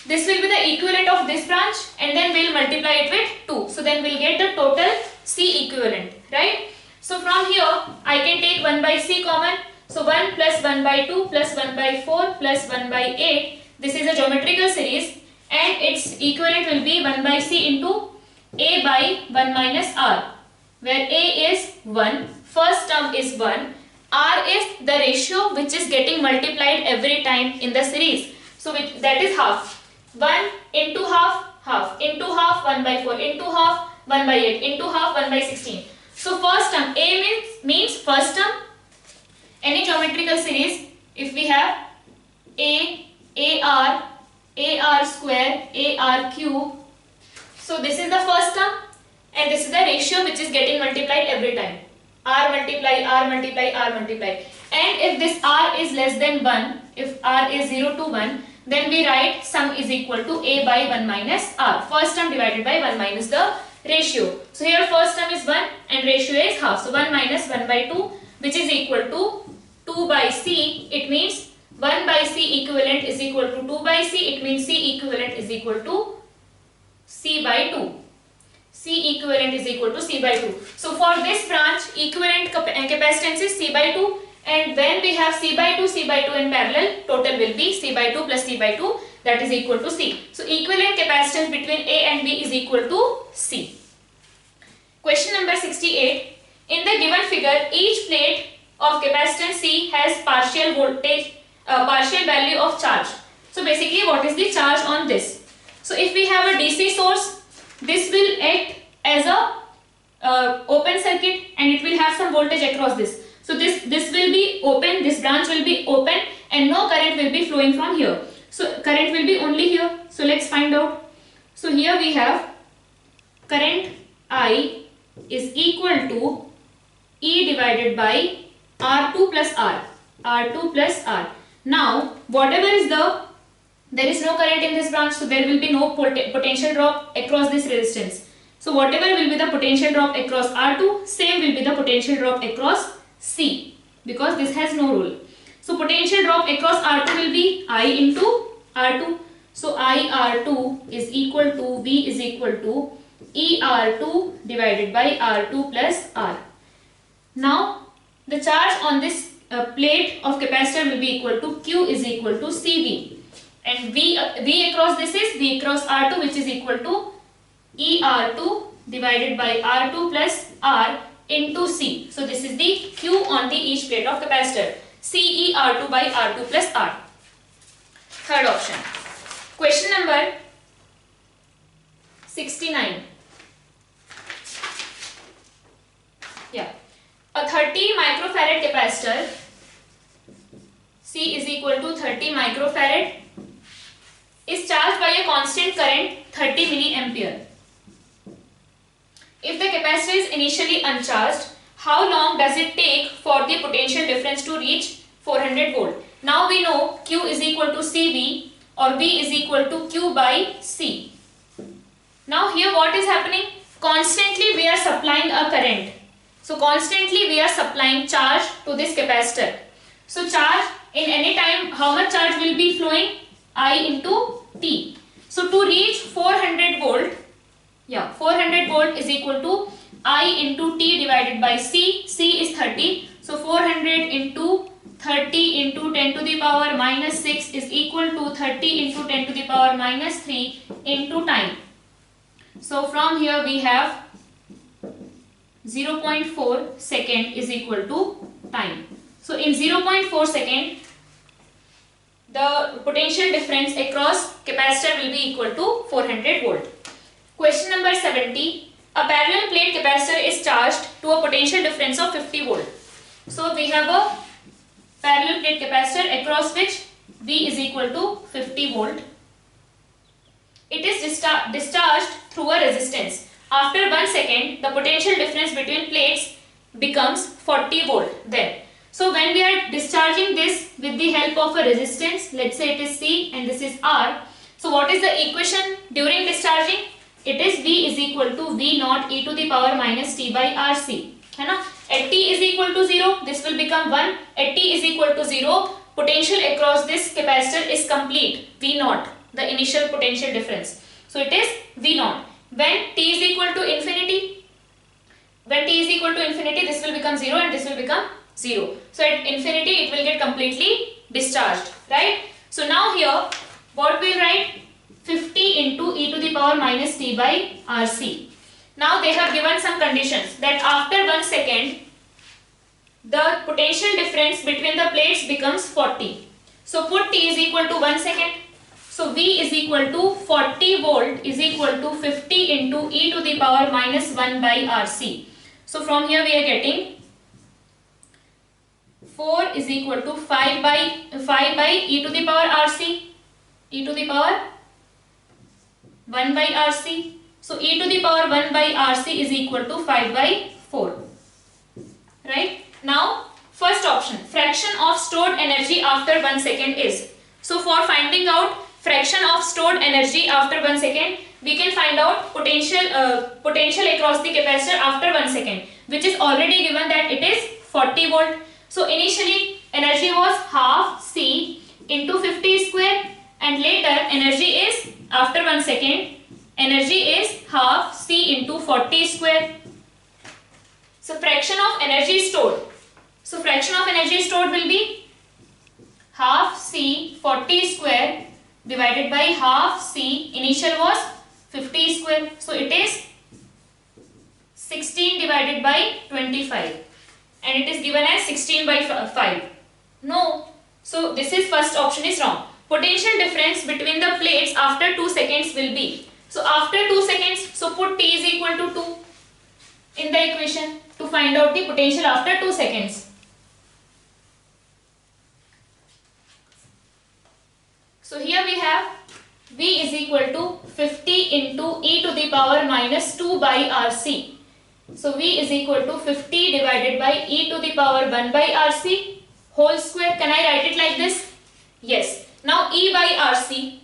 This will be the equivalent of this branch, and then we'll multiply it with 2. So then we'll get the total C equivalent, right? So from here I can take 1 by C common. So 1 plus 1 by 2 plus 1 by 4 plus 1 by 8. This is a geometrical series, and its equivalent will be 1 by C into A by 1 minus R, where A is 1, first term is 1, R is the ratio which is getting multiplied every time in the series. So that is half. 1 into half, half, into half 1 by 4, into half 1 by 8, into half 1 by 16. So first term, A means first term. Any geometrical series, if we have AR square, AR cube. So this is the first term, and this is the ratio which is getting multiplied every time. R multiply, R multiply, R multiply. And if this R is less than 1, if R is 0 to 1, then we write sum is equal to A by 1 minus R. First term divided by 1 minus the ratio. So here first term is 1 and ratio is half. So 1 minus 1 by 2, which is equal to 2 by C. It means 1 by C equivalent is equal to 2 by C. It means C equivalent is equal to C by 2. C equivalent is equal to C by 2. So for this branch, equivalent capacitance is C by 2, and when we have C by 2 in parallel, total will be C by 2 plus C by 2, that is equal to C. So equivalent capacitance between A and B is equal to C. Question number 68. In the given figure, each plate of capacitance C has partial value of charge. So basically, what is the charge on this? So if we have a DC source, this will act as a open circuit, and it will have some voltage across this. So this will be open, this branch will be open, and no current will be flowing from here. So current will be only here. So let's find out. So here we have current I is equal to E divided by R2 plus R. R2 plus R. Now whatever is there is no current in this branch, so there will be no potential drop across this resistance. So whatever will be the potential drop across R2, same will be the potential drop across C, because this has no rule. So potential drop across R2 will be I into R2. So I R2 is equal to V is equal to E R2 divided by R2 plus R. Now the charge on this plate of capacitor will be equal to Q is equal to CV. And V across this is V across R2, which is equal to E R2 divided by R2 plus R into C. So this is the Q on the each plate of capacitor. C E R2 by R2 plus R. Third option. Question number 69. Yeah. A 30 microfarad capacitor, C is equal to 30 microfarad, is charged by a constant current 30 milliampere. If the capacitor is initially uncharged, how long does it take for the potential difference to reach 400 volt? Now we know Q is equal to CV, or V is equal to Q by C. Now here what is happening? Constantly we are supplying a current. So constantly we are supplying charge to this capacitor. So charge in any time, how much charge will be flowing? I into T. So to reach 400 volt, 400 volt is equal to I into T divided by C. C is 30. So 400 into 30 into 10 to the power minus 6 is equal to 30 into 10 to the power minus 3 into time. So from here we have 0.4 second is equal to time. So in 0.4 second, the potential difference across capacitor will be equal to 400 volt. Question number 70. A parallel plate capacitor is charged to a potential difference of 50 volt. So we have a parallel plate capacitor across which V is equal to 50 volt. It is discharged through a resistance. After 1 second, the potential difference between plates becomes 40 volt then. So when we are discharging this with the help of a resistance, let's say it is C and this is R. So what is the equation during discharging? It is V is equal to V naught e to the power minus T by RC. है ना? At T is equal to 0, this will become 1. At T is equal to 0, potential across this capacitor is complete. V naught, the initial potential difference. So it is V naught. When T is equal to infinity, this will become 0 and this will become 0. So at infinity, it will get completely discharged, right? So now here, what we will write? 50 into e to the power minus T by RC. Now they have given some conditions that after 1 second, the potential difference between the plates becomes 40. So put T is equal to 1 second. So V is equal to 40 volt is equal to 50 into e to the power minus 1 by RC. So from here we are getting 4 is equal to 5 by e to the power RC, e to the power 1 by RC. So e to the power 1 by RC is equal to 5 by 4. Right? Now, first option, fraction of stored energy after 1 second is. So for finding out fraction of stored energy after 1 second, we can find out potential across the capacitor after 1 second, which is already given that it is 40 volt. So initially energy was half C into 50 square, and later energy is, after 1 second, energy is half C into 40 square. So fraction of energy stored. So fraction of energy stored will be half C 40 square divided by half C, initial was 50 square. So it is 16 divided by 25. And it is given as 16 by 5. No. So this is first option is wrong. Potential difference between the plates after 2 seconds will be. So after 2 seconds, so put T is equal to 2 in the equation to find out the potential after 2 seconds. So here we have V is equal to 50 into e to the power minus 2 by RC. So V is equal to 50 divided by e to the power 1 by RC whole square. Can I write it like this? Yes. Now e by RC,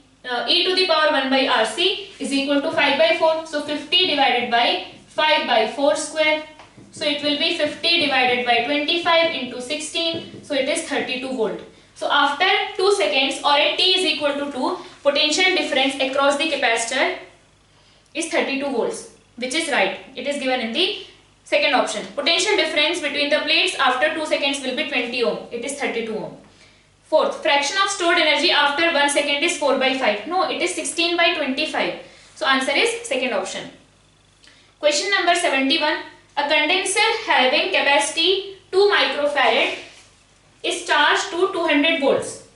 e to the power 1 by RC is equal to 5 by 4. So 50 divided by 5 by 4 square. So it will be 50 divided by 25 into 16. So it is 32 volt. So after 2 seconds or at T is equal to 2, potential difference across the capacitor is 32 volts, which is right. It is given in the second option. Potential difference between the plates after 2 seconds will be 20 ohm. It is 32 ohm. Fourth, fraction of stored energy after 1 second is 4 by 5. No, it is 16 by 25. So answer is second option. Question number 71. A condenser having capacity 2 microfarad is charged to 200 volts.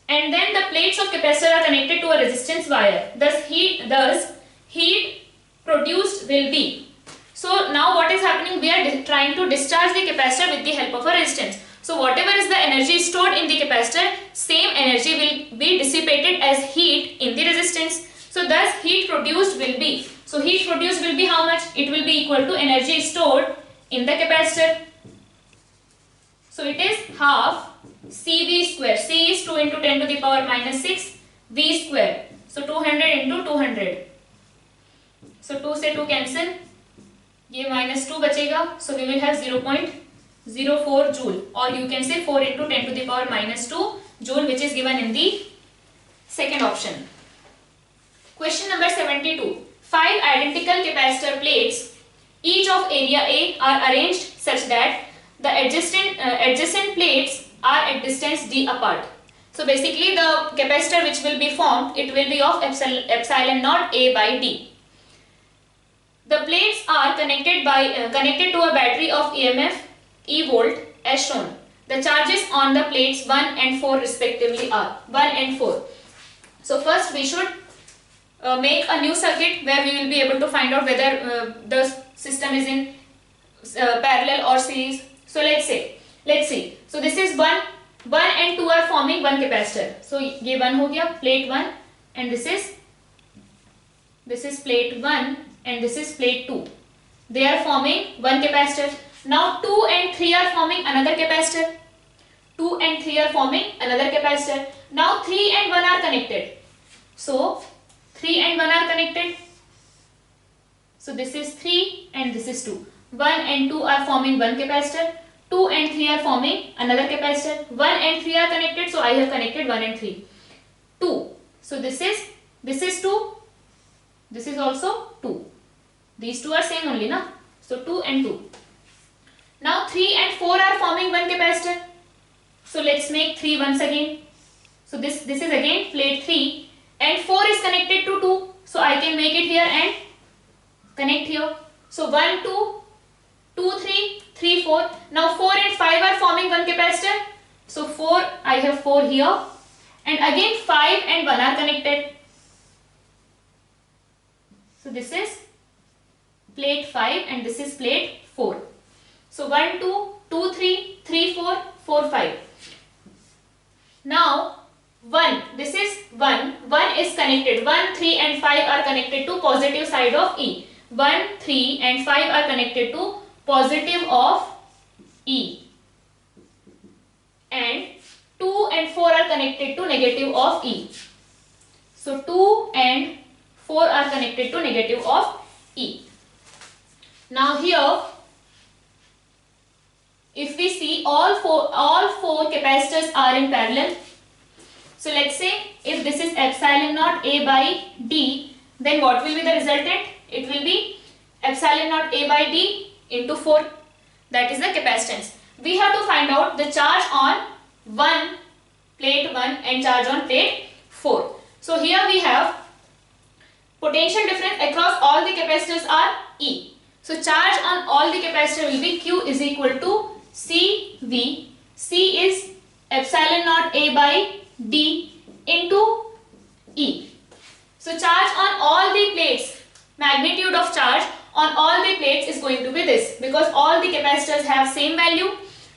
And then the plates of capacitor are connected to a resistance wire. Thus heat produced will be. So now what is happening? We are trying to discharge the capacitor with the help of a resistance. So whatever is the energy stored in the capacitor, same energy will be dissipated as heat in the resistance. So thus heat produced will be. So heat produced will be how much? It will be equal to energy stored in the capacitor. So it is half CV square. C is 2 into 10 to the power minus 6 V square. So 200 into 200. So 2 से 2 cancel. ये minus 2 बचेगा. So we will have 0.04 joule, or you can say 4 into 10 to the power minus 2 joule, which is given in the second option. Question number 72. 5 identical capacitor plates, each of area A, are arranged such that the adjacent plates are at distance d apart. So basically the capacitor which will be formed, it will be of epsilon naught A by D. The plates are connected to a battery of EMF E volt as shown. The charges on the plates 1 and 4 respectively are 1 and 4. So first we should make a new circuit where we will be able to find out whether the system is in parallel or series. So let's see. So this is 1 and 2 are forming one capacitor. So ये 1 हो गया, plate 1, and this is plate 1 and this is plate 2. They are forming one capacitor. Now 2 and 3 are forming another capacitor. 2 and 3 are forming another capacitor. Now 3 and 1 are connected. So 3 and 1 are connected. So this is 3 and this is 2. 1 and 2 are forming one capacitor. 2 and 3 are forming another capacitor. 1 and 3 are connected. So I have connected 1 and 3. 2. So this is 2. This is also 2. These two are same only, na? So 2 and 2. Now 3 and 4 are forming one capacitor. So let's make 3 once again. So this is again plate 3 and 4 is connected to 2. So I can make it here and connect here. So 1, 2, 2, 3, 3, 4. Now 4 and 5 are forming one capacitor. So 4, I have 4 here. And again 5 and 1 are connected. So this is plate 5 and this is plate 4. So 1, 2, 2, 3, 3, 4, 4, 5. Now 1, this is 1 is connected. 1, 3 and 5 are connected to positive side of E. 1, 3 and 5 are connected to positive of E. And 2 and 4 are connected to negative of E. So 2 and 4 are connected to negative of E. Now here, if we see all four capacitors are in parallel. So let's say if this is epsilon naught A by D, then what will be the resultant? It will be epsilon naught A by D into 4. That is the capacitance. We have to find out the charge on plate 1 and charge on plate 4. So here we have potential difference across all the capacitors are E. So charge on all the capacitor will be Q is equal to CV. C is epsilon naught A by D into E. So charge on all the plates, magnitude of charge on all the plates is going to be this, because all the capacitors have same value,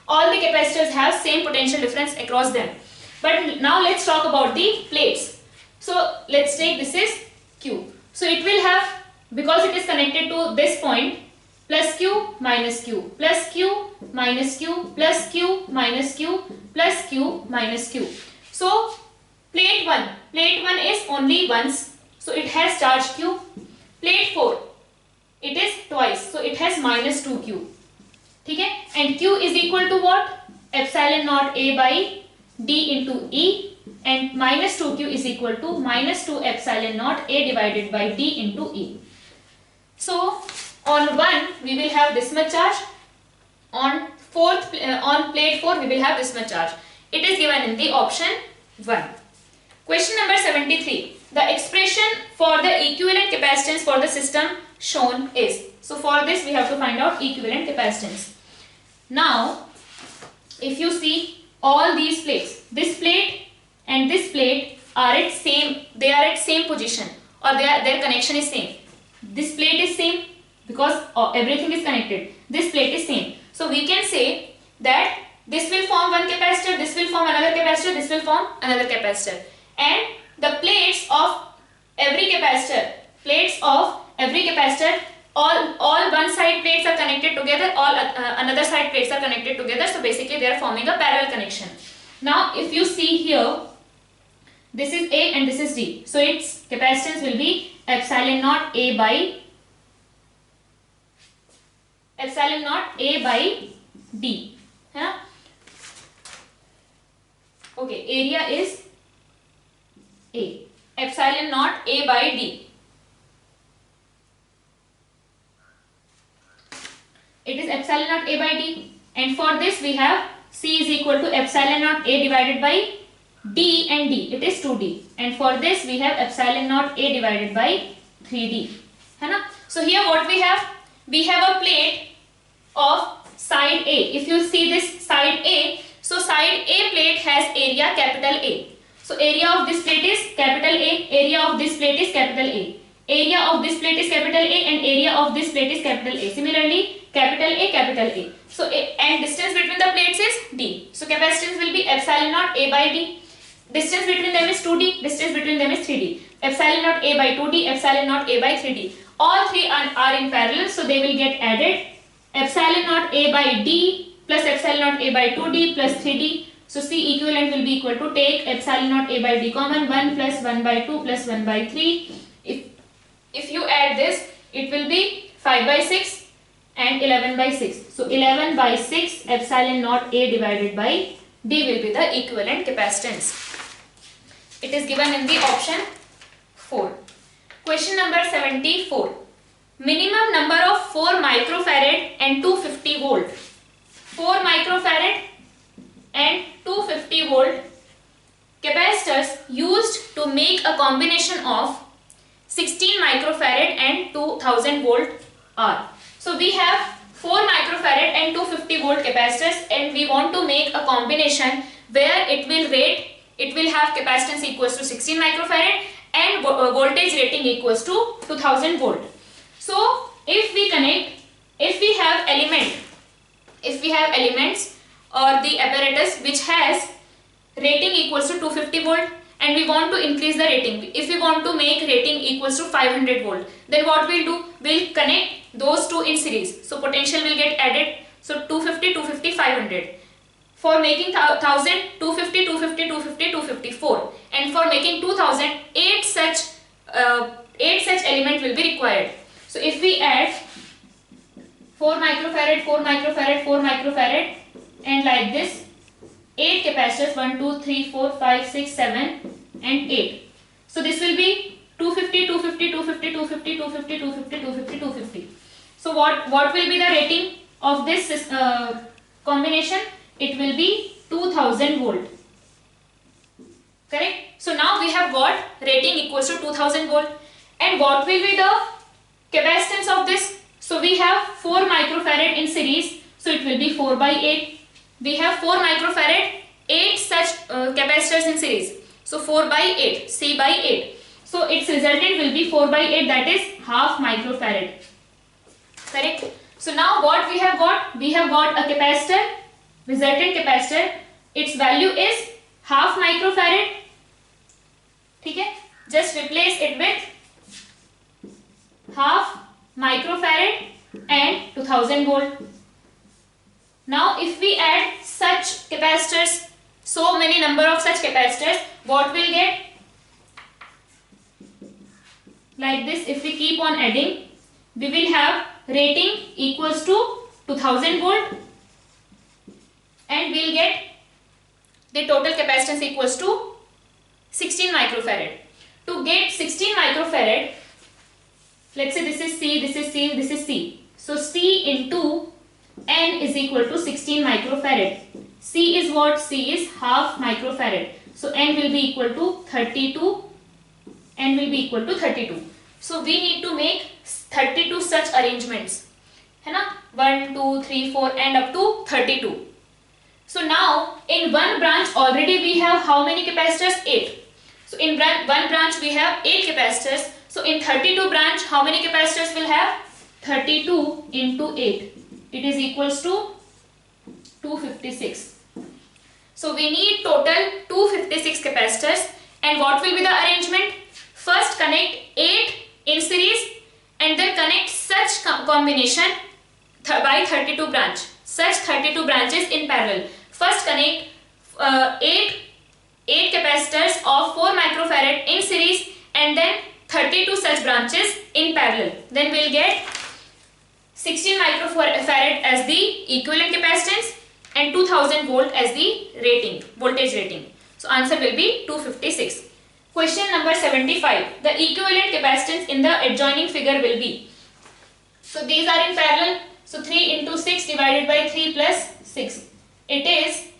all the capacitors have same potential difference across them. But now let's talk about the plates. So let's take this is Q. So it will have, because it is connected to this point, plus Q minus Q, plus Q minus Q, plus Q minus Q, plus Q minus Q. So plate 1 is only once, so it has charge Q. Plate 4, it is twice, so it has minus 2Q. Okay? And Q is equal to what? Epsilon naught A by D into E, and minus 2Q is equal to minus 2 epsilon naught A divided by D into E. So on 1 we will have this much charge, on plate 4 we will have this much charge. It is given in the option 1. Question number 73. The expression for the equivalent capacitance for the system shown is. So for this we have to find out equivalent capacitance. Now if you see all these plates, this plate and this plate are at same position, or their connection is same. This plate is same because everything is connected. This plate is same. So we can say that this will form one capacitor, this will form another capacitor, this will form another capacitor. And the plates of every capacitor, all one side plates are connected together, all another side plates are connected together. So basically they are forming a parallel connection. Now if you see here, this is A and this is D. So its capacitance will be epsilon naught A by D. Yeah? Okay, area is A. Epsilon naught A by D. It is epsilon naught A by D. And for this we have C is equal to epsilon naught A divided by D and D. It is 2D. And for this we have epsilon naught A divided by 3D. So here what we have? We have a plate of side A. If you see this side A, so side A plate has area capital A. So area of this plate is capital A, area of this plate is capital A. Area of this plate is capital A and area of this plate is capital A. Similarly, capital A, capital A. So and distance between the plates is D. So capacitance will be epsilon naught A by D. Distance between them is 2D, distance between them is 3D. Epsilon naught A by 2D, epsilon naught A by 3D. All three are in parallel, so they will get added. Epsilon naught A by D plus epsilon naught A by 2D plus 3D. So C equivalent will be equal to, take epsilon naught A by D common, 1 plus 1 by 2 plus 1 by 3. If you add this, it will be 5 by 6 and 11 by 6. So 11 by 6 epsilon naught A divided by D will be the equivalent capacitance. It is given in the option 4. Question number 74. Minimum number of 4 microfarad and 250 volt. 4 microfarad and 250 volt capacitors used to make a combination of 16 microfarad and 2000 volt are. So we have 4 microfarad and 250 volt capacitors and we want to make a combination where it will have capacitance equals to 16 microfarad and voltage rating equals to 2000 volt. So if we have elements or the apparatus which has rating equals to 250 volt and we want to increase the rating, if we want to make rating equals to 500 volt, then what we'll do, we'll connect those two in series. So potential will get added. So 250, 250, 500. For making 1000, 250, 250, 250, 254. And for making 2000, 8 such element will be required. So if we add 4 microfarad, 4 microfarad, 4 microfarad and like this, 8 capacitors, 1, 2, 3, 4, 5, 6, 7 and 8. So this will be 250, 250, 250, 250, 250, 250, 250, 250. So what will be the rating of this combination? It will be 2000 volt. Correct? So now we have got rating equals to 2000 volt. And what will be the capacitance of this? So we have 4 microfarad in series. So it will be 4 by 8. We have 4 microfarad, 8 such capacitors in series. So 4 by 8, C by 8. So its resultant will be 4 by 8, that is half microfarad. Correct? So now what we have got? We have got a capacitor, resultant capacitor. Its value is half microfarad. Okay? Just replace it with half microfarad and 2000 volt. Now if we add such capacitors, so many number of such capacitors, what we'll get? Like this, if we keep on adding, we will have rating equals to 2000 volt and we'll get the total capacitance equals to 16 microfarad. To get 16 microfarad, let's say this is C, this is C, this is C. So C into N is equal to 16 microfarad. C is what? C is half microfarad. So N will be equal to 32. N will be equal to 32. So we need to make 32 such arrangements. है ना? 1, 2, 3, 4 and up to 32. So now in one branch already we have how many capacitors? 8. So in one branch we have 8 capacitors. So in 32 branch how many capacitors will have? 32 into 8. It is equals to 256. So we need total 256 capacitors. And what will be the arrangement? First connect 8 in series and then connect such combination by 32 branch. Such 32 branches in parallel. First connect 8 capacitors of 4 microfarad in series and then 32 such branches in parallel. Then we'll get 16 microfarad as the equivalent capacitance and 2000 volt as the rating, voltage rating. So answer will be 256. Question number 75. The equivalent capacitance in the adjoining figure will be. So these are in parallel. So 3 into 6 divided by 3 plus 6. It is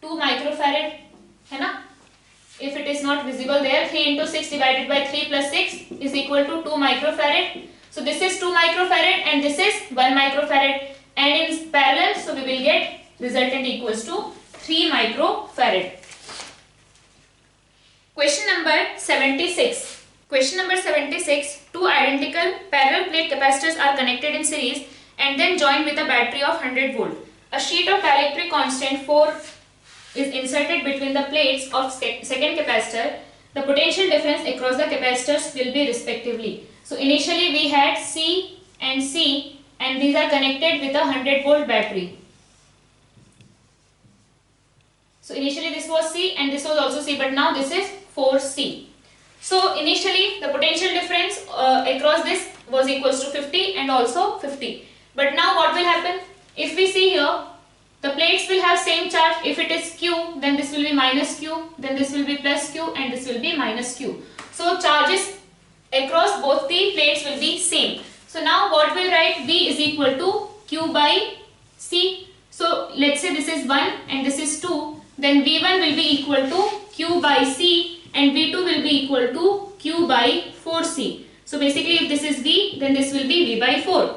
2 microfarad. है ना? If it is not visible there, 3 into 6 divided by 3 plus 6 is equal to 2 microfarad. So this is 2 microfarad and this is 1 microfarad. And in parallel, so we will get resultant equals to 3 microfarad. number 76. Question number 76. Two identical parallel plate capacitors are connected in series and then joined with a battery of 100 volt. A sheet of dielectric constant 4 is inserted between the plates of second capacitor. The potential difference across the capacitors will be respectively. So initially we had C and C, and these are connected with a 100 volt battery. So initially this was C and this was also C, but now this is 4C. So initially the potential difference across this was equals to 50 and also 50. But now what will happen? If we see here, the plates will have same charge. If it is Q, then this will be minus Q, then this will be plus Q, and this will be minus Q. So charges across both the plates will be same. So now what will write? V is equal to Q by C. So let's say this is 1 and this is 2. Then V1 will be equal to Q by C and V2 will be equal to Q by 4C. So basically if this is V, then this will be V by 4.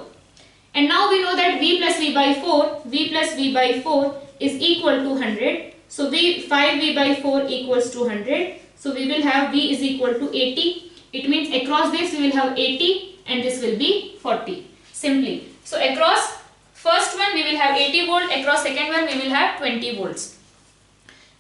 And now we know that V plus V by 4, V plus V by 4 is equal to 100. So 5V by 4 equals to 100. So we will have V is equal to 80. It means across this we will have 80 and this will be 40. Simply. So across first one we will have 80 volt, across second one we will have 20 volts.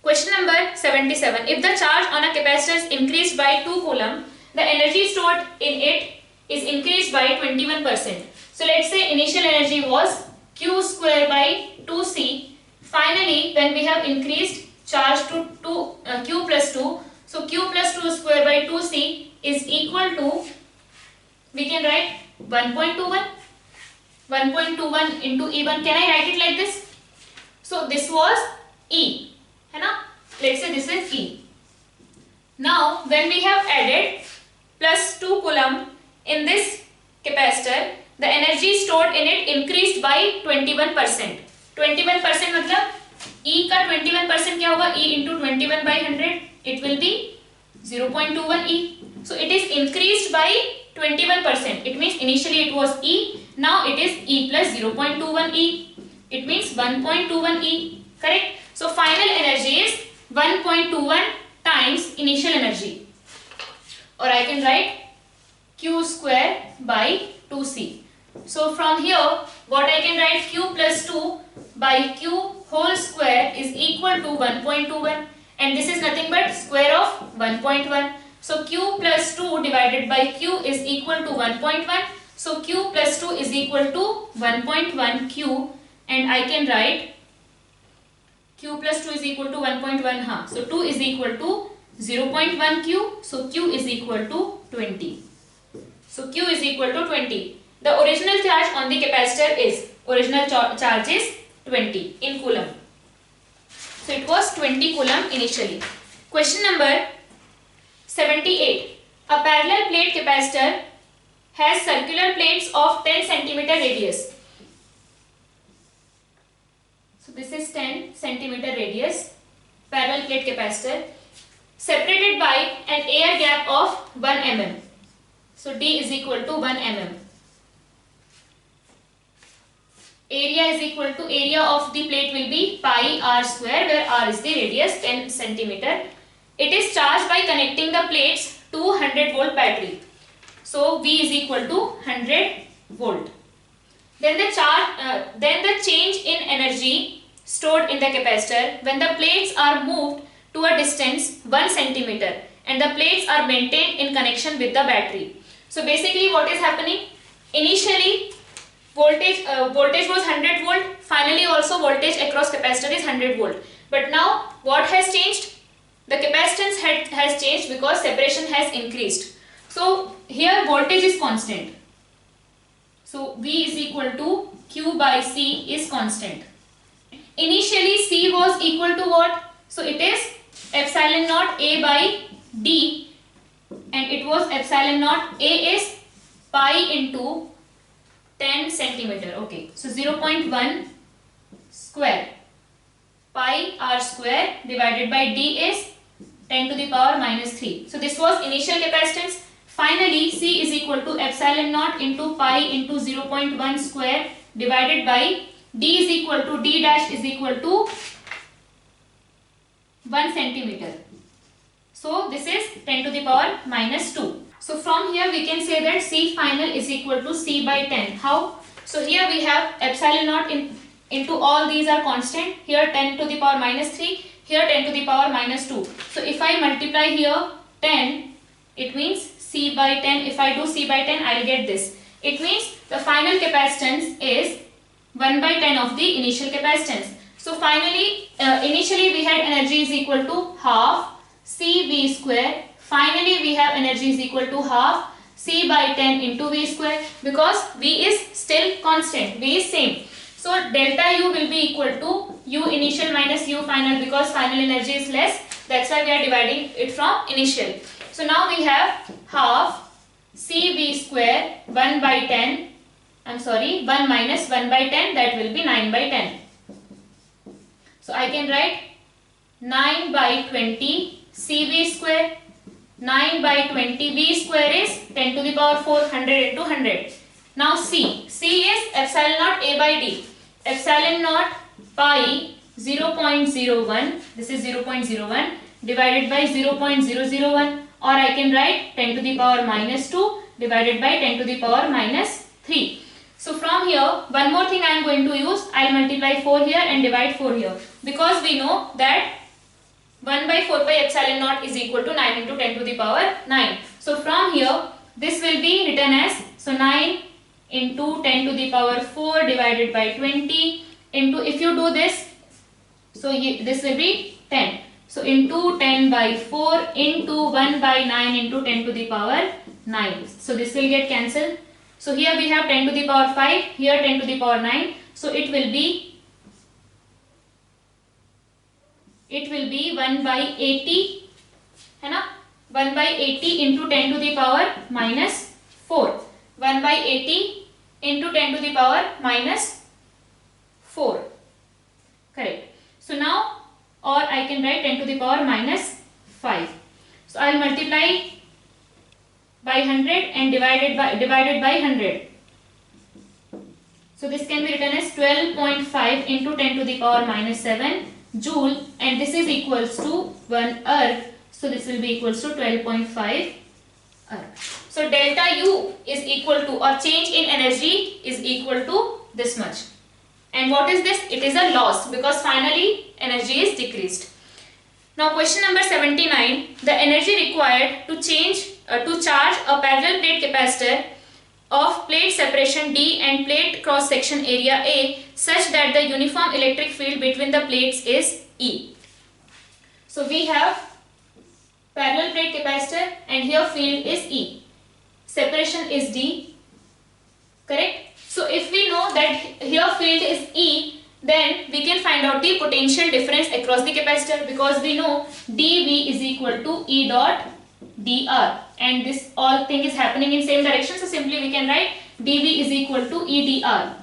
Question number 77. If the charge on a capacitor is increased by 2 coulomb, the energy stored in it is increased by 21%. So let's say initial energy was Q square by 2C. Finally, when we have increased charge to Q plus 2, so Q plus 2 square by 2C is equal to, we can write 1.21. 1.21 into E1. Can I write it like this? So this was E. Let's say this is E. Now when we have added plus 2 coulomb in this capacitor, the energy stored in it increased by 21%. 21% मतलब E का 21% क्या होगा? E into 21 by 100, it will be 0.21 E. So it is increased by 21%. It means initially it was E, now it is E plus 0.21 E. It means 1.21 E. Correct? So final energy is 1.21 times initial energy. Or I can write Q square by 2C. So from here, what I can write, Q plus 2 by Q whole square is equal to 1.21, and this is nothing but square of 1.1. So Q plus 2 divided by Q is equal to 1.1. So Q plus 2 is equal to 1.1 Q, and I can write Q plus 2 is equal to 1.1. So 2 is equal to 0.1 Q. So Q is equal to 20. So Q is equal to 20. The original charge on the capacitor is, original charge is 20 in coulomb. So it was 20 coulomb initially. Question number 78. A parallel plate capacitor has circular plates of 10 cm radius. So this is 10 cm radius, parallel plate capacitor, separated by an air gap of 1 mm. So D is equal to 1 mm. Area is equal to, area of the plate will be pi r square, where r is the radius, 10 cm. It is charged by connecting the plates to 100 volt battery. So V is equal to 100 volt. Then the change in energy stored in the capacitor when the plates are moved to a distance 1 cm and the plates are maintained in connection with the battery. So basically what is happening? Initially voltage was 100 volt. Finally also voltage across capacitor is 100 volt. But now what has changed? The capacitance has changed because separation has increased. So here voltage is constant. So V is equal to Q by C is constant. Initially C was equal to what? So it is epsilon naught A by D, and it was epsilon naught A is pi into 10 centimeter. Okay, so 0.1 square pi r square divided by D is 10 to the power minus 3. So this was initial capacitance. Finally C is equal to epsilon naught into pi into 0.1 square divided by D is equal to, D dash is equal to 1 centimeter. So this is 10 to the power minus 2. So from here we can say that C final is equal to C by 10. How? So here we have epsilon naught into all these are constant. Here 10 to the power minus 3. Here 10 to the power minus 2. So if I multiply here 10, it means C by 10. If I do C by 10, I will get this. It means the final capacitance is 1 by 10 of the initial capacitance. So finally, initially we had energy is equal to half CV square. Finally we have energy is equal to half C by 10 into V square, because V is still constant, V is same. So delta U will be equal to U initial minus U final, because final energy is less. That's why we are dividing it from initial. So now we have half CV square 1 by 10. 1 minus 1 by 10, that will be 9 by 10. So I can write 9 by 20 CV square. 9 by 20 V square is 10 to the power 4, 100 into 100. Now C. C is epsilon naught A by D. Epsilon naught pi 0.01. This is 0.01 divided by 0.001. Or I can write 10 to the power minus 2 divided by 10 to the power minus 3. So from here, one more thing I am going to use. I will multiply 4 here and divide 4 here. Because we know that 1 by 4 pi epsilon naught is equal to 9 into 10 to the power 9. So from here, this will be written as, so 9 into 10 to the power 4 divided by 20 into, if you do this, so this will be 10. So into 10 by 4 into 1 by 9 into 10 to the power 9. So this will get cancelled. So here we have 10 to the power 5, here 10 to the power 9. So it will be 1 by 80, है ना? 1 by 80 into 10 to the power minus 4. 1 by 80 into 10 to the power minus 4. Correct. So now, or I can write 10 to the power minus 5. So I will multiply by 100 and divided by 100. So this can be written as 12.5 into 10 to the power minus 7 joule, and this is equals to 1 erg. So this will be equals to 12.5 erg. So delta U is equal to, or change in energy is equal to this much. And what is this? It is a loss, because finally energy is decreased. Now question number 79. The energy required to charge a parallel plate capacitor of plate separation D and plate cross section area A such that the uniform electric field between the plates is E. So we have parallel plate capacitor and here field is E. Separation is D. Correct? So if we know that here field is E, then we can find out the potential difference across the capacitor, because we know dV is equal to E dot dr, and this all thing is happening in same direction, so simply we can write dV is equal to E dr.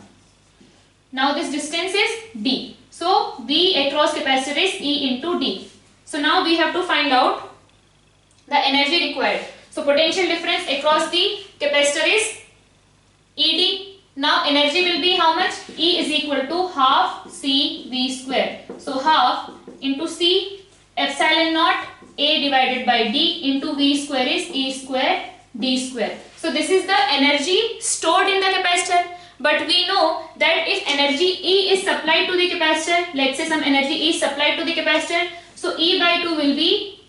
Now this distance is D, so V across capacitor is E into D. So now we have to find out the energy required. So potential difference across the capacitor is ED. Now energy will be how much? E is equal to half C V square. So half into C epsilon naught A divided by D into V square is E square D square. So this is the energy stored in the capacitor. But we know that if energy E is supplied to the capacitor, let's say some energy E is supplied to the capacitor, so E by 2 will be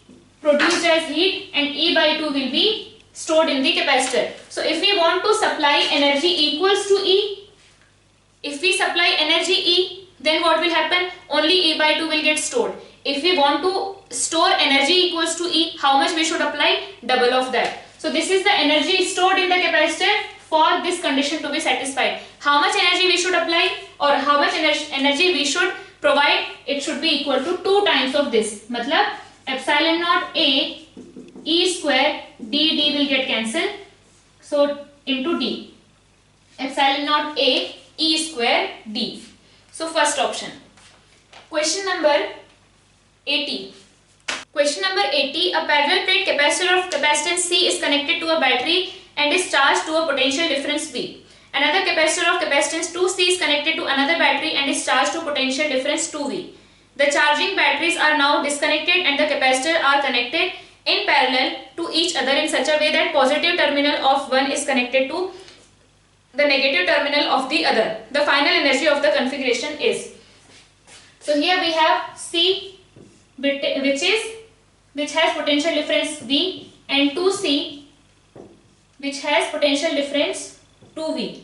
produced as heat and E by 2 will be stored in the capacitor. So if we want to supply energy equals to E, if we supply energy E, then what will happen? Only E by 2 will get stored. If we want to store energy equals to E, how much we should apply? Double of that. So this is the energy stored in the capacitor for this condition to be satisfied. How much energy we should apply, or how much energy we should provide? It should be equal to 2 times of this. Matlab epsilon naught A E square D will get cancelled. So into D. Epsilon naught A E square D. So first option. Question number 80. Question number 80. A parallel plate capacitor of capacitance C is connected to a battery and is charged to a potential difference V. Another capacitor of capacitance 2C is connected to another battery and is charged to potential difference 2V. The charging batteries are now disconnected and the capacitor are connected in parallel to each other in such a way that positive terminal of one is connected to the negative terminal of the other. The final energy of the configuration is. So here we have C, which has potential difference V, and 2C, which has potential difference 2V.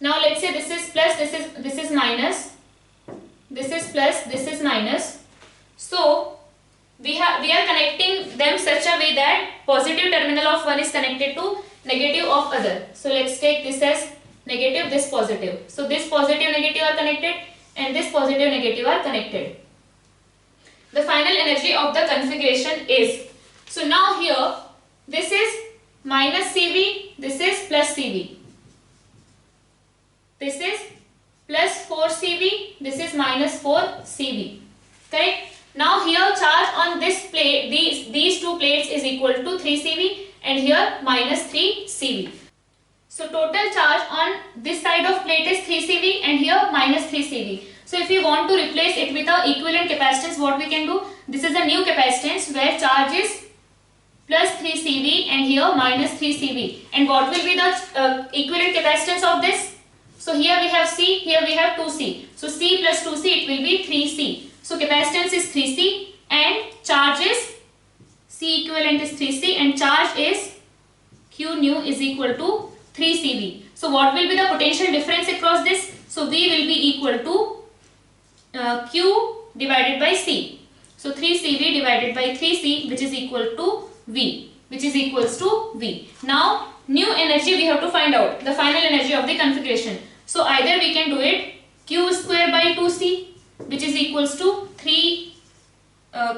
Now let's say this is plus, this is minus, this is plus, this is minus. So we are connecting them such a way that positive terminal of one is connected to negative of other. So let's take this as negative, this positive. So this positive negative are connected and this positive negative are connected. The final energy of the configuration is. So now here this is minus CV, this is plus CV. This is plus 4CV, this is minus 4CV. Correct? Now here charge on this plate, these two plates is equal to 3CV and here minus 3CV. So total charge on this side of plate is 3CV and here minus 3CV. So if you want to replace it with a equivalent capacitance, what we can do? This is a new capacitance where charge is plus 3CV and here minus 3CV. And what will be the equivalent capacitance of this? So here we have C, here we have 2C. So C plus 2C, it will be 3C. So capacitance is 3C and charge is C equivalent is 3C and charge is Q nu is equal to 3CV. So what will be the potential difference across this? So V will be equal to Q divided by C. So 3CV divided by 3C, which is equal to V, which is equals to V. Now new energy we have to find out, the final energy of the configuration. So either we can do it Q square by 2C, which is equals to 3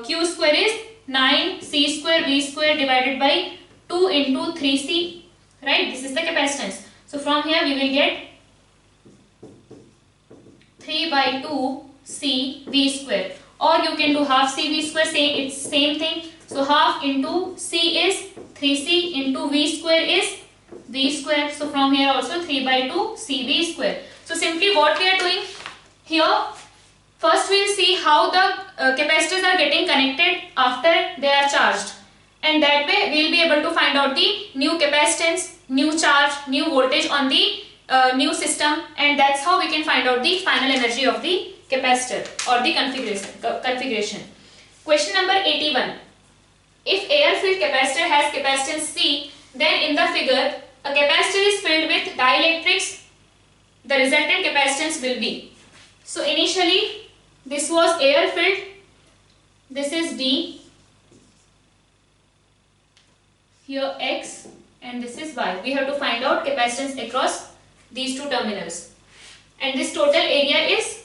Q square is 9 C square V square divided by 2 into 3C, right? This is the capacitance. So from here we will get 3 by 2 C V square, or you can do half C V square, it's same thing. So half into C is 3C into V square is V square. So from here also 3 by 2 CV square. So simply what we are doing here, first we will see how the capacitors are getting connected after they are charged, and that way we will be able to find out the new capacitance, new charge, new voltage on the new system, and that's how we can find out the final energy of the capacitor or the configuration. Question number 81. If air-filled capacitor has capacitance C, then in the figure a capacitor is filled with dielectrics, the resultant capacitance will be. So initially this was air-filled, this is D, here X, and this is Y. We have to find out capacitance across these two terminals. And this total area is,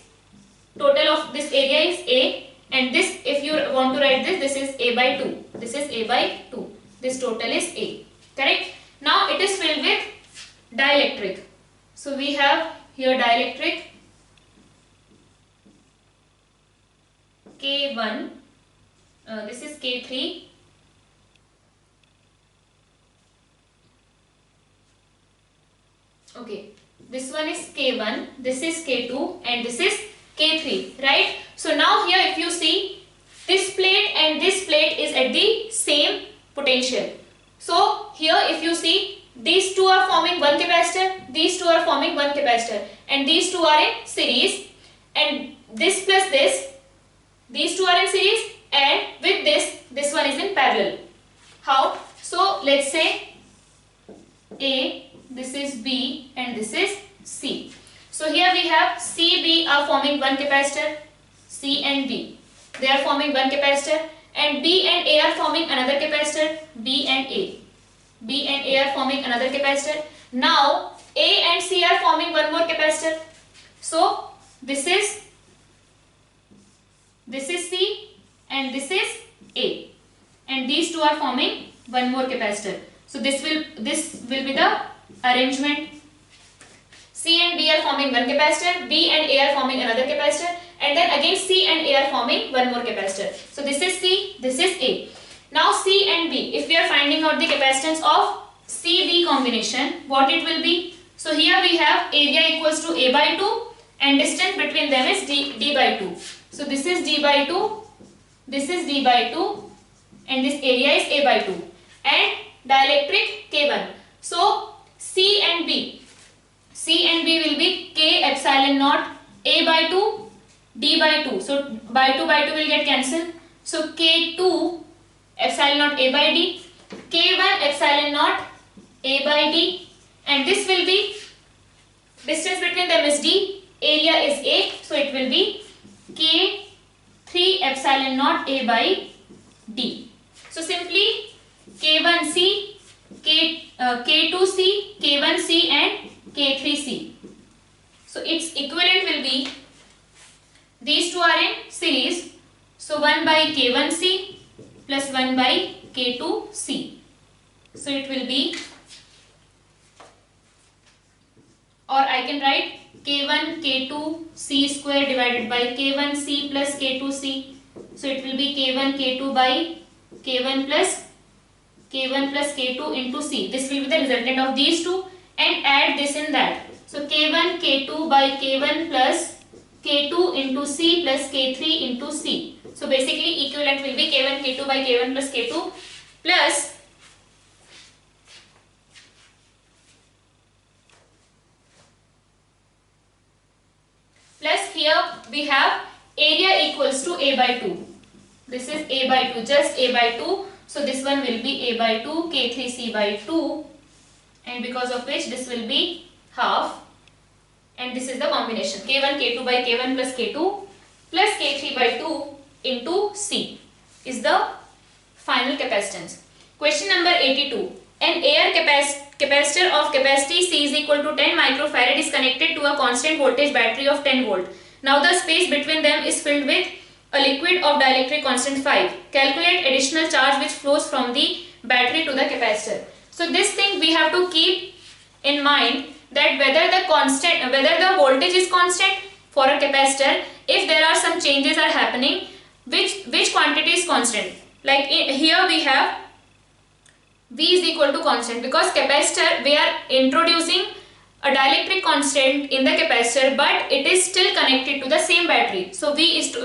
total of this area is A, and this, if you want to write this, this is A by 2. This is A by 2. This total is A. Correct? Now it is filled with dielectric. So we have here dielectric K1, this is K3, okay, this one is K1, this is K2 and this is K3, right? So now here if you see, this plate and this plate is at the same potential. So here if you see, these two are forming one capacitor, these two are forming one capacitor, and these two are in series, and this plus this, these two are in series, and with this one is in parallel. How? So let's say A, this is B and this is C. So here we have C, B are forming one capacitor, C and B, they are forming one capacitor, and B and A are forming another capacitor, B and A. B and A are forming another capacitor. Now A and C are forming one more capacitor. So this is C and this is A, and these two are forming one more capacitor. So this will be the arrangement. C and B are forming one capacitor, B and A are forming another capacitor, and then again C and A are forming one more capacitor. So this is C, this is A. Now C and B, if we are finding out the capacitance of C-B combination, what it will be? So here we have area equals to A by 2 and distance between them is D by 2. So this is D by 2, this is D by 2, and this area is A by 2 and dielectric K1. So C and B will be K epsilon naught A by 2 D by 2. So by 2 will get cancelled. So K2 epsilon naught A by D, K1 epsilon naught A by D, and this will be distance between them is D, area is A, so it will be K3 epsilon naught A by D. So simply K1C, K2C, K1C and K3C. So its equivalent will be, these two are in series, so 1 by K1C plus 1 by K2C. So it will be, or I can write K1 K2C square divided by K1C plus K2C. So it will be K1 K2 by K1 plus K2 into C. This will be the resultant of these two and add this in that. So K1 K2 by K1 plus K2 into C plus K3 into C. So basically equivalent will be K1 K2 by K1 plus K2 plus here we have area equals to A by 2. This is A by 2, just A by 2. So this one will be A by 2, K3C by 2, and because of which this will be half, and this is the combination K1 K2 by K1 plus K2 plus K3 by 2 into C is the final capacitance. Question number 82. An air capacitor of capacity C is equal to 10 microfarad is connected to a constant voltage battery of 10 volt. Now the space between them is filled with a liquid of dielectric constant 5. Calculate additional charge which flows from the battery to the capacitor. So this thing we have to keep in mind, that whether the voltage is constant for a capacitor, if there are some changes are happening, which quantity is constant. Like here we have V is equal to constant, because capacitor we are introducing a dielectric constant in the capacitor, but it is still connected to the same battery. So V is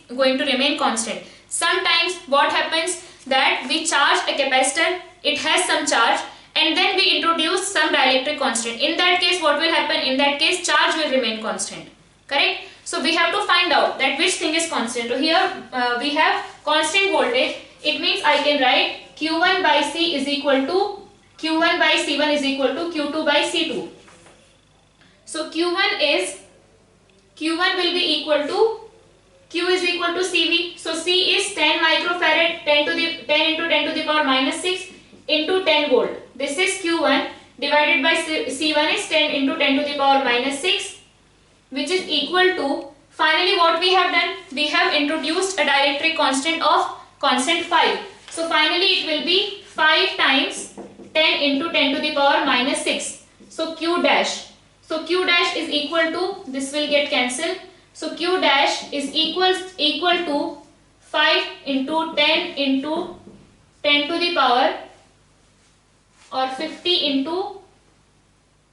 going to remain constant. Sometimes what happens that we charge a capacitor, it has some charge, and then we introduce some dielectric constant. In that case what will happen? In that case charge will remain constant. Correct? So we have to find out that which thing is constant. So here we have constant voltage. It means I can write Q1 by C is equal to Q1 by C1 is equal to Q2 by C2. So Q1 will be equal to Q is equal to CV. So C is 10 microfarad, 10 into 10 to the power minus 6 into 10 volt. This is Q1 divided by C1 is 10 into 10 to the power minus 6, which is equal to, finally what we have done, we have introduced a dielectric constant of constant 5. So finally it will be 5 times 10 into 10 to the power minus 6. So Q dash. So Q dash is equal to, this will get cancelled. So Q dash is equal to 5 into 10 to the power, or 50 into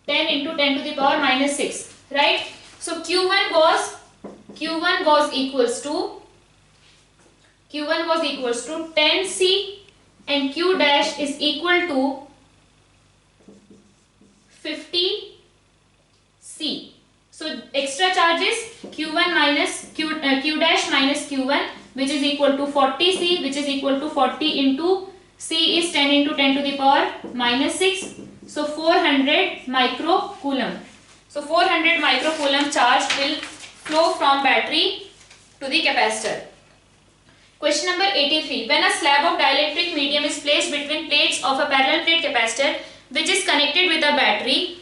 10 into 10 to the power minus 6, right? So Q1 was equals to 10C and Q dash is equal to 50C. So extra charges Q1 minus Q dash minus Q1, which is equal to 40C, which is equal to 40 into C is 10 into 10 to the power minus 6. So 400 microcoulomb. So 400 microcoulomb charge will flow from battery to the capacitor. Question number 83. When a slab of dielectric medium is placed between plates of a parallel plate capacitor which is connected with a battery,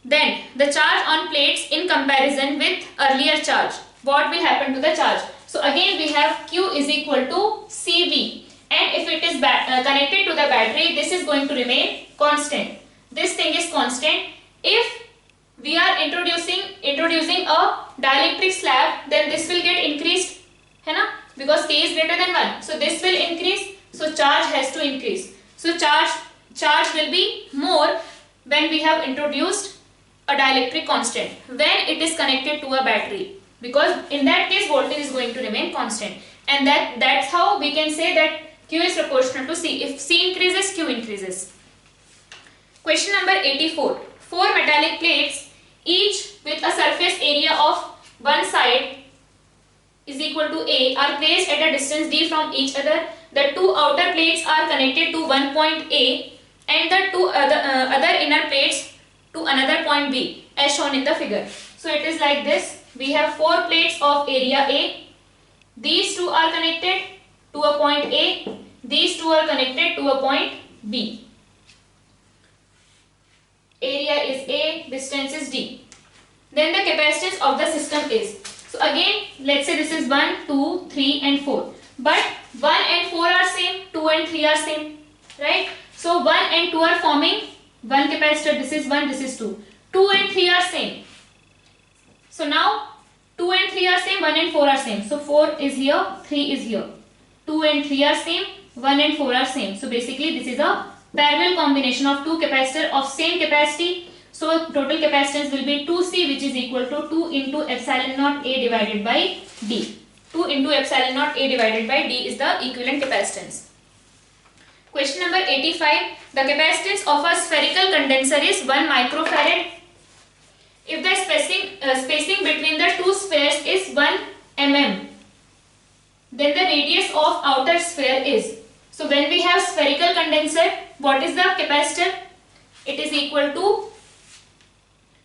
then the charge on plates in comparison with earlier charge, what will happen to the charge? So again we have Q is equal to CV, and if it is connected to the battery, this is going to remain constant. This thing is constant. If we are introducing a dielectric slab, then this will get increased, है ना? Because K is greater than 1. So this will increase. So charge has to increase. So charge will be more when we have introduced a dielectric constant, when it is connected to a battery, because in that case voltage is going to remain constant, and that's how we can say that Q is proportional to C. If C increases, Q increases. Question number 84. Four metallic plates, each with a surface area of one side is equal to A, are placed at a distance D from each other. The two outer plates are connected to one point A and the two other inner plates to another point B, as shown in the figure. So it is like this. We have four plates of area A. These two are connected to a point A. These two are connected to a point B. Area is A, distance is D. Then the capacitance of the system is. So again, let's say this is 1, 2, 3 and 4. But 1 and 4 are same, 2 and 3 are same. Right? So 1 and 2 are forming one capacitor. This is 1, this is 2. 2 and 3 are same. So now 2 and 3 are same, 1 and 4 are same. So 4 is here, 3 is here. 2 and 3 are same, 1 and 4 are same. So basically this is a parallel combination of two capacitors of same capacity. So total capacitance will be 2C, which is equal to 2 into epsilon naught A divided by D. 2 into epsilon naught A divided by D is the equivalent capacitance. Question number 85. The capacitance of a spherical condenser is 1 microfarad. If the spacing between the two spheres is 1 mm, then the radius of outer sphere is. So when we have spherical condenser, what is the capacitor? It is equal to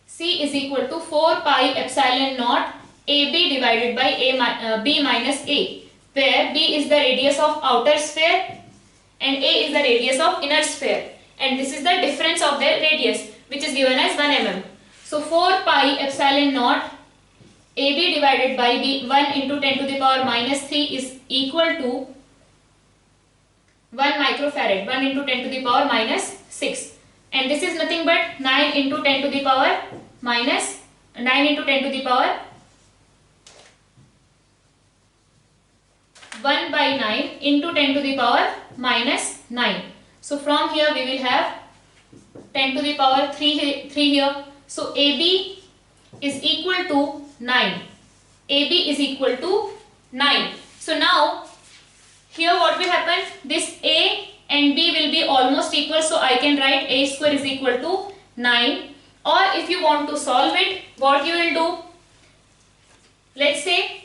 C is equal to 4 pi epsilon naught AB divided by B minus A, where B is the radius of outer sphere and A is the radius of inner sphere, and this is the difference of their radius, which is given as 1 mm. So 4 pi epsilon naught AB divided by B 1 into 10 to the power minus 3 is equal to 1 microfarad, 1 into 10 to the power minus 6, and this is nothing but 9 into 10 to the power minus 9 into 10 to the power 1 by 9 into 10 to the power minus 9. So from here we will have 10 to the power 3 here. So AB is equal to 9. AB is equal to 9. So now here what will happen? This A and B will be almost equal. So I can write A square is equal to 9. Or if you want to solve it, what you will do? Let's say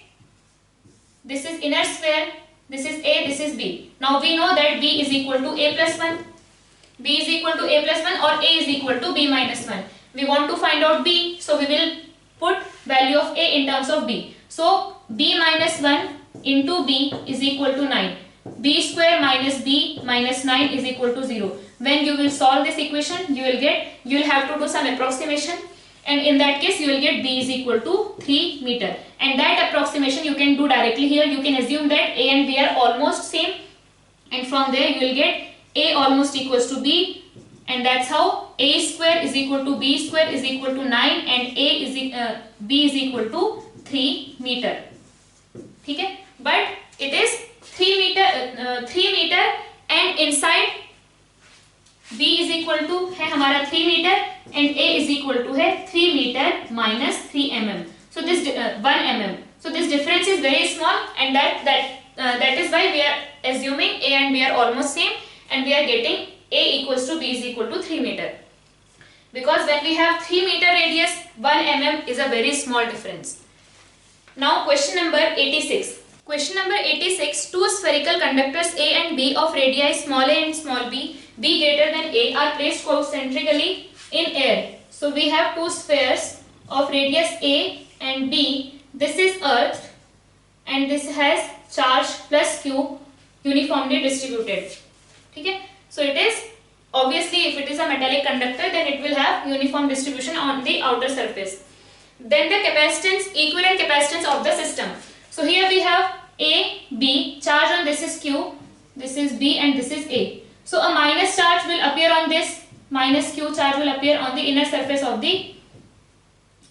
this is inner sphere, this is A, this is B. Now we know that B is equal to A plus 1. B is equal to A plus 1 or A is equal to B minus 1. We want to find out B, so we will put value of A in terms of B. So B minus 1 into B is equal to 9. B square minus B minus 9 is equal to 0. When you will solve this equation, you will have to do some approximation, and in that case you will get B is equal to 3 meter. And that approximation you can do directly here. You can assume that A and B are almost same, and from there you will get A almost equals to B, and that's how A square is equal to B square is equal to 9 and B is equal to 3 meter. Okay? But it is 3 meter and inside B is equal to है हमारा 3 meter and A is equal to है 3 meter minus 3 mm. So this 1 mm. So this difference is very small, and that is why we are assuming A and B are almost same, and we are getting A equals to B is equal to 3 meter. Because when we have 3 meter radius, 1 mm is a very small difference. Now question number 86. Question number 86. Two spherical conductors A and B of radii small a and small b, b greater than A, are placed concentrically in air. So we have two spheres of radius A and B. This is Earth and this has charge plus Q uniformly distributed. Okay? So it is obviously, if it is a metallic conductor, then it will have uniform distribution on the outer surface. Then the capacitance, equivalent capacitance of the system. So here we have A, B, charge on this is Q, this is B and this is A. So a minus charge will appear on this, minus Q charge will appear on the inner surface of the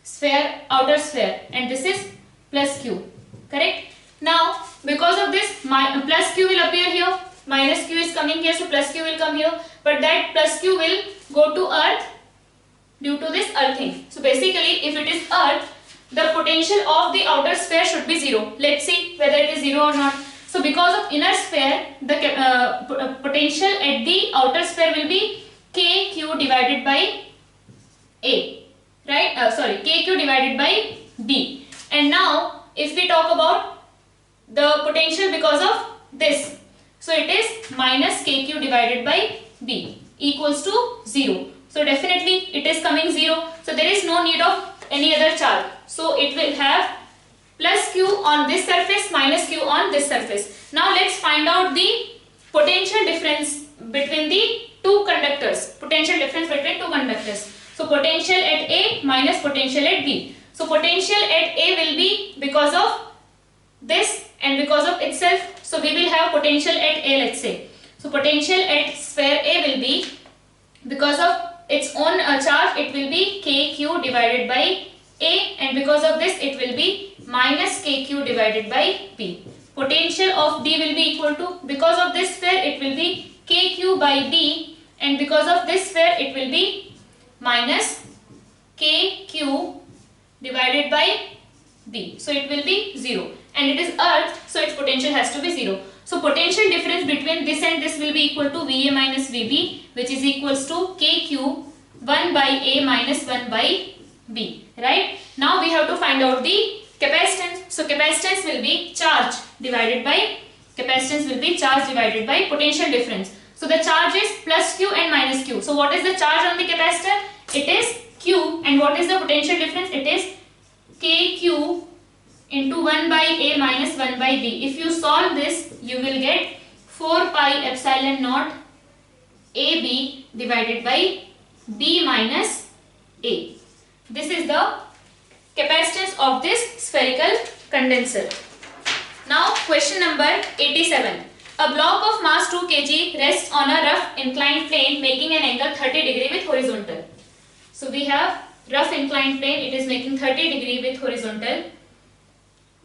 sphere, outer sphere, and this is plus Q. Correct? Now because of this, plus Q will appear here, minus Q is coming here, so plus Q will come here, but that plus Q will go to Earth due to this earthing. So basically, if it is Earth, the potential of the outer sphere should be 0. Let's see whether it is 0 or not. So because of inner sphere, the potential at the outer sphere will be kq divided by A, right? Kq divided by B. And now if we talk about the potential because of this, so it is minus kq divided by B equals to 0. So definitely it is coming 0. So there is no need of any other charge. So it will have plus q on this surface minus q on this surface. Now let's find out the potential difference between the two conductors. Potential difference between two conductors. So potential at A minus potential at B. So potential at A will be because of this and because of itself. So we will have potential at A, let's say. So potential at sphere A will be because of its own charge, it will be kq divided by A, and because of this it will be minus kq divided by B. Potential of D will be equal to, because of this sphere it will be kq by B, and because of this sphere it will be minus kq divided by B. So it will be 0, and it is earth, so its potential has to be 0. So potential difference between this and this will be equal to VA minus VB, which is equals to KQ 1 by A minus 1 by B, right? Now we have to find out the capacitance. So capacitance will be charge divided by potential difference. So the charge is plus Q and minus Q. So what is the charge on the capacitor? It is Q, and what is the potential difference? It is KQ into 1 by A minus 1 by B. If you solve this, you will get 4 pi epsilon naught AB divided by B minus A. This is the capacitance of this spherical condenser. Now question number 87. A block of mass 2 kg rests on a rough inclined plane making an angle 30 degree with horizontal. So we have rough inclined plane, it is making 30 degree with horizontal.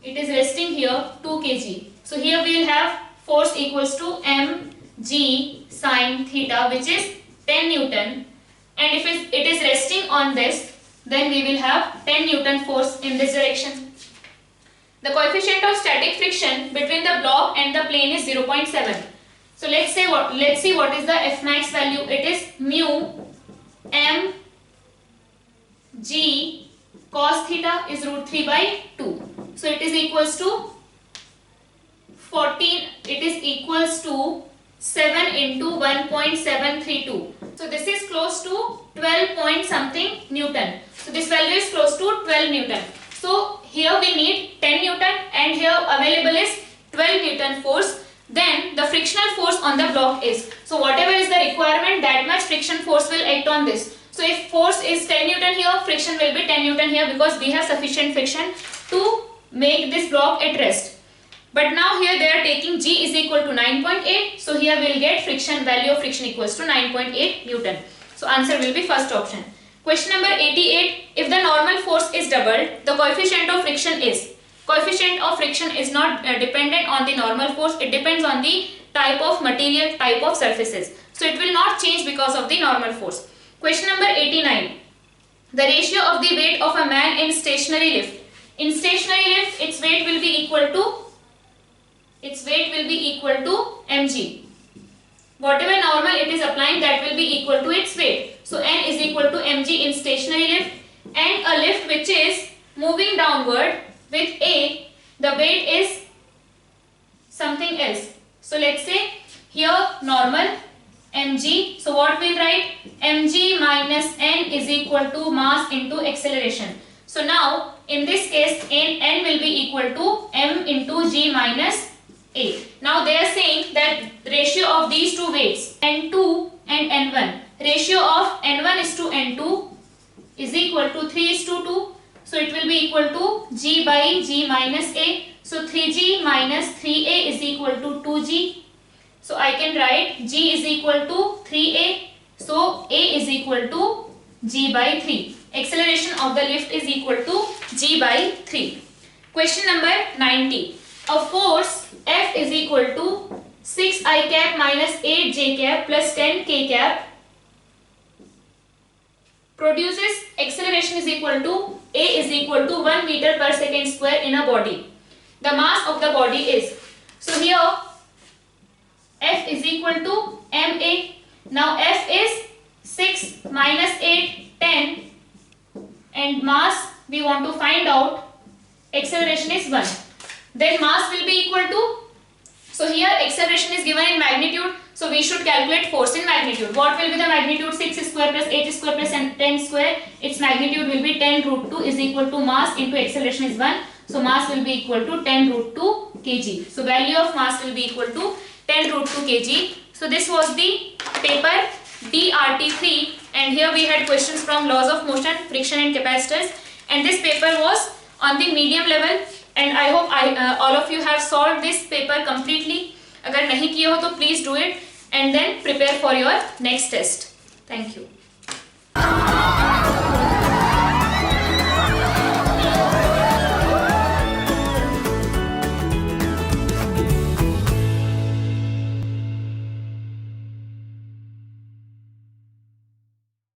It is resting here 2 kg. So here we will have force equals to mg sine theta, which is 10 Newton. And if it is resting on this, then we will have 10 Newton force in this direction. The coefficient of static friction between the block and the plane is 0.7. So let's see what is the F max value. It is mu m g cos theta is root 3 by 2. So it is equals to 14. It is equals to 7 into 1.732. So this is close to 12 point something Newton. So this value is close to 12 Newton. So here we need 10 Newton and here available is 12 Newton force. Then the frictional force on the block is. So whatever is the requirement, that much friction force will act on this. So if force is 10 Newton here, friction will be 10 Newton here, because we have sufficient friction to make this block at rest. But now here they are taking G is equal to 9.8. So here we will get friction value of friction equals to 9.8 Newton. So answer will be first option. Question number 88. If the normal force is doubled, the coefficient of friction is. Coefficient of friction is not dependent on the normal force. It depends on the type of material, type of surfaces. So it will not change because of the normal force. Question number 89. The ratio of the weight of a man in stationary lift. In stationary lift, its weight will be equal to mg. Whatever normal it is applying, that will be equal to its weight. So n is equal to mg in stationary lift, and a lift which is moving downward with A, the weight is something else. So let's say here normal mg. So what we'll write? Mg minus n is equal to mass into acceleration. So now in this case n will be equal to m into g minus a. Now they are saying that ratio of these two weights, n2 and n1, ratio of n1 is to n2 is equal to 3 is to 2. So it will be equal to g by g minus a. So 3g minus 3a is equal to 2g. So I can write g is equal to 3a. So a is equal to g by 3. Acceleration of the lift is equal to g by 3. Question number 90. A force F is equal to 6i cap minus 8j cap plus 10k cap produces acceleration is equal to A is equal to 1 meter per second square in a body. The mass of the body is. So here F is equal to ma. Now F is 6 minus 8, 10, and mass we want to find out. Acceleration is 1. Then mass will be equal to, so here acceleration is given in magnitude, so we should calculate force in magnitude. What will be the magnitude? 6 square plus 8 square plus 10 square. Its magnitude will be 10 root 2 is equal to mass into acceleration is 1. So mass will be equal to 10 root 2 kg. So value of mass will be equal to 10 root 2 kg. So this was the paper DRT3, and here we had questions from laws of motion, friction and capacitors, and this paper was on the medium level, and I hope all of you have solved this paper completely. अगर नहीं किए हो तो please do it and then prepare for your next test. Thank you.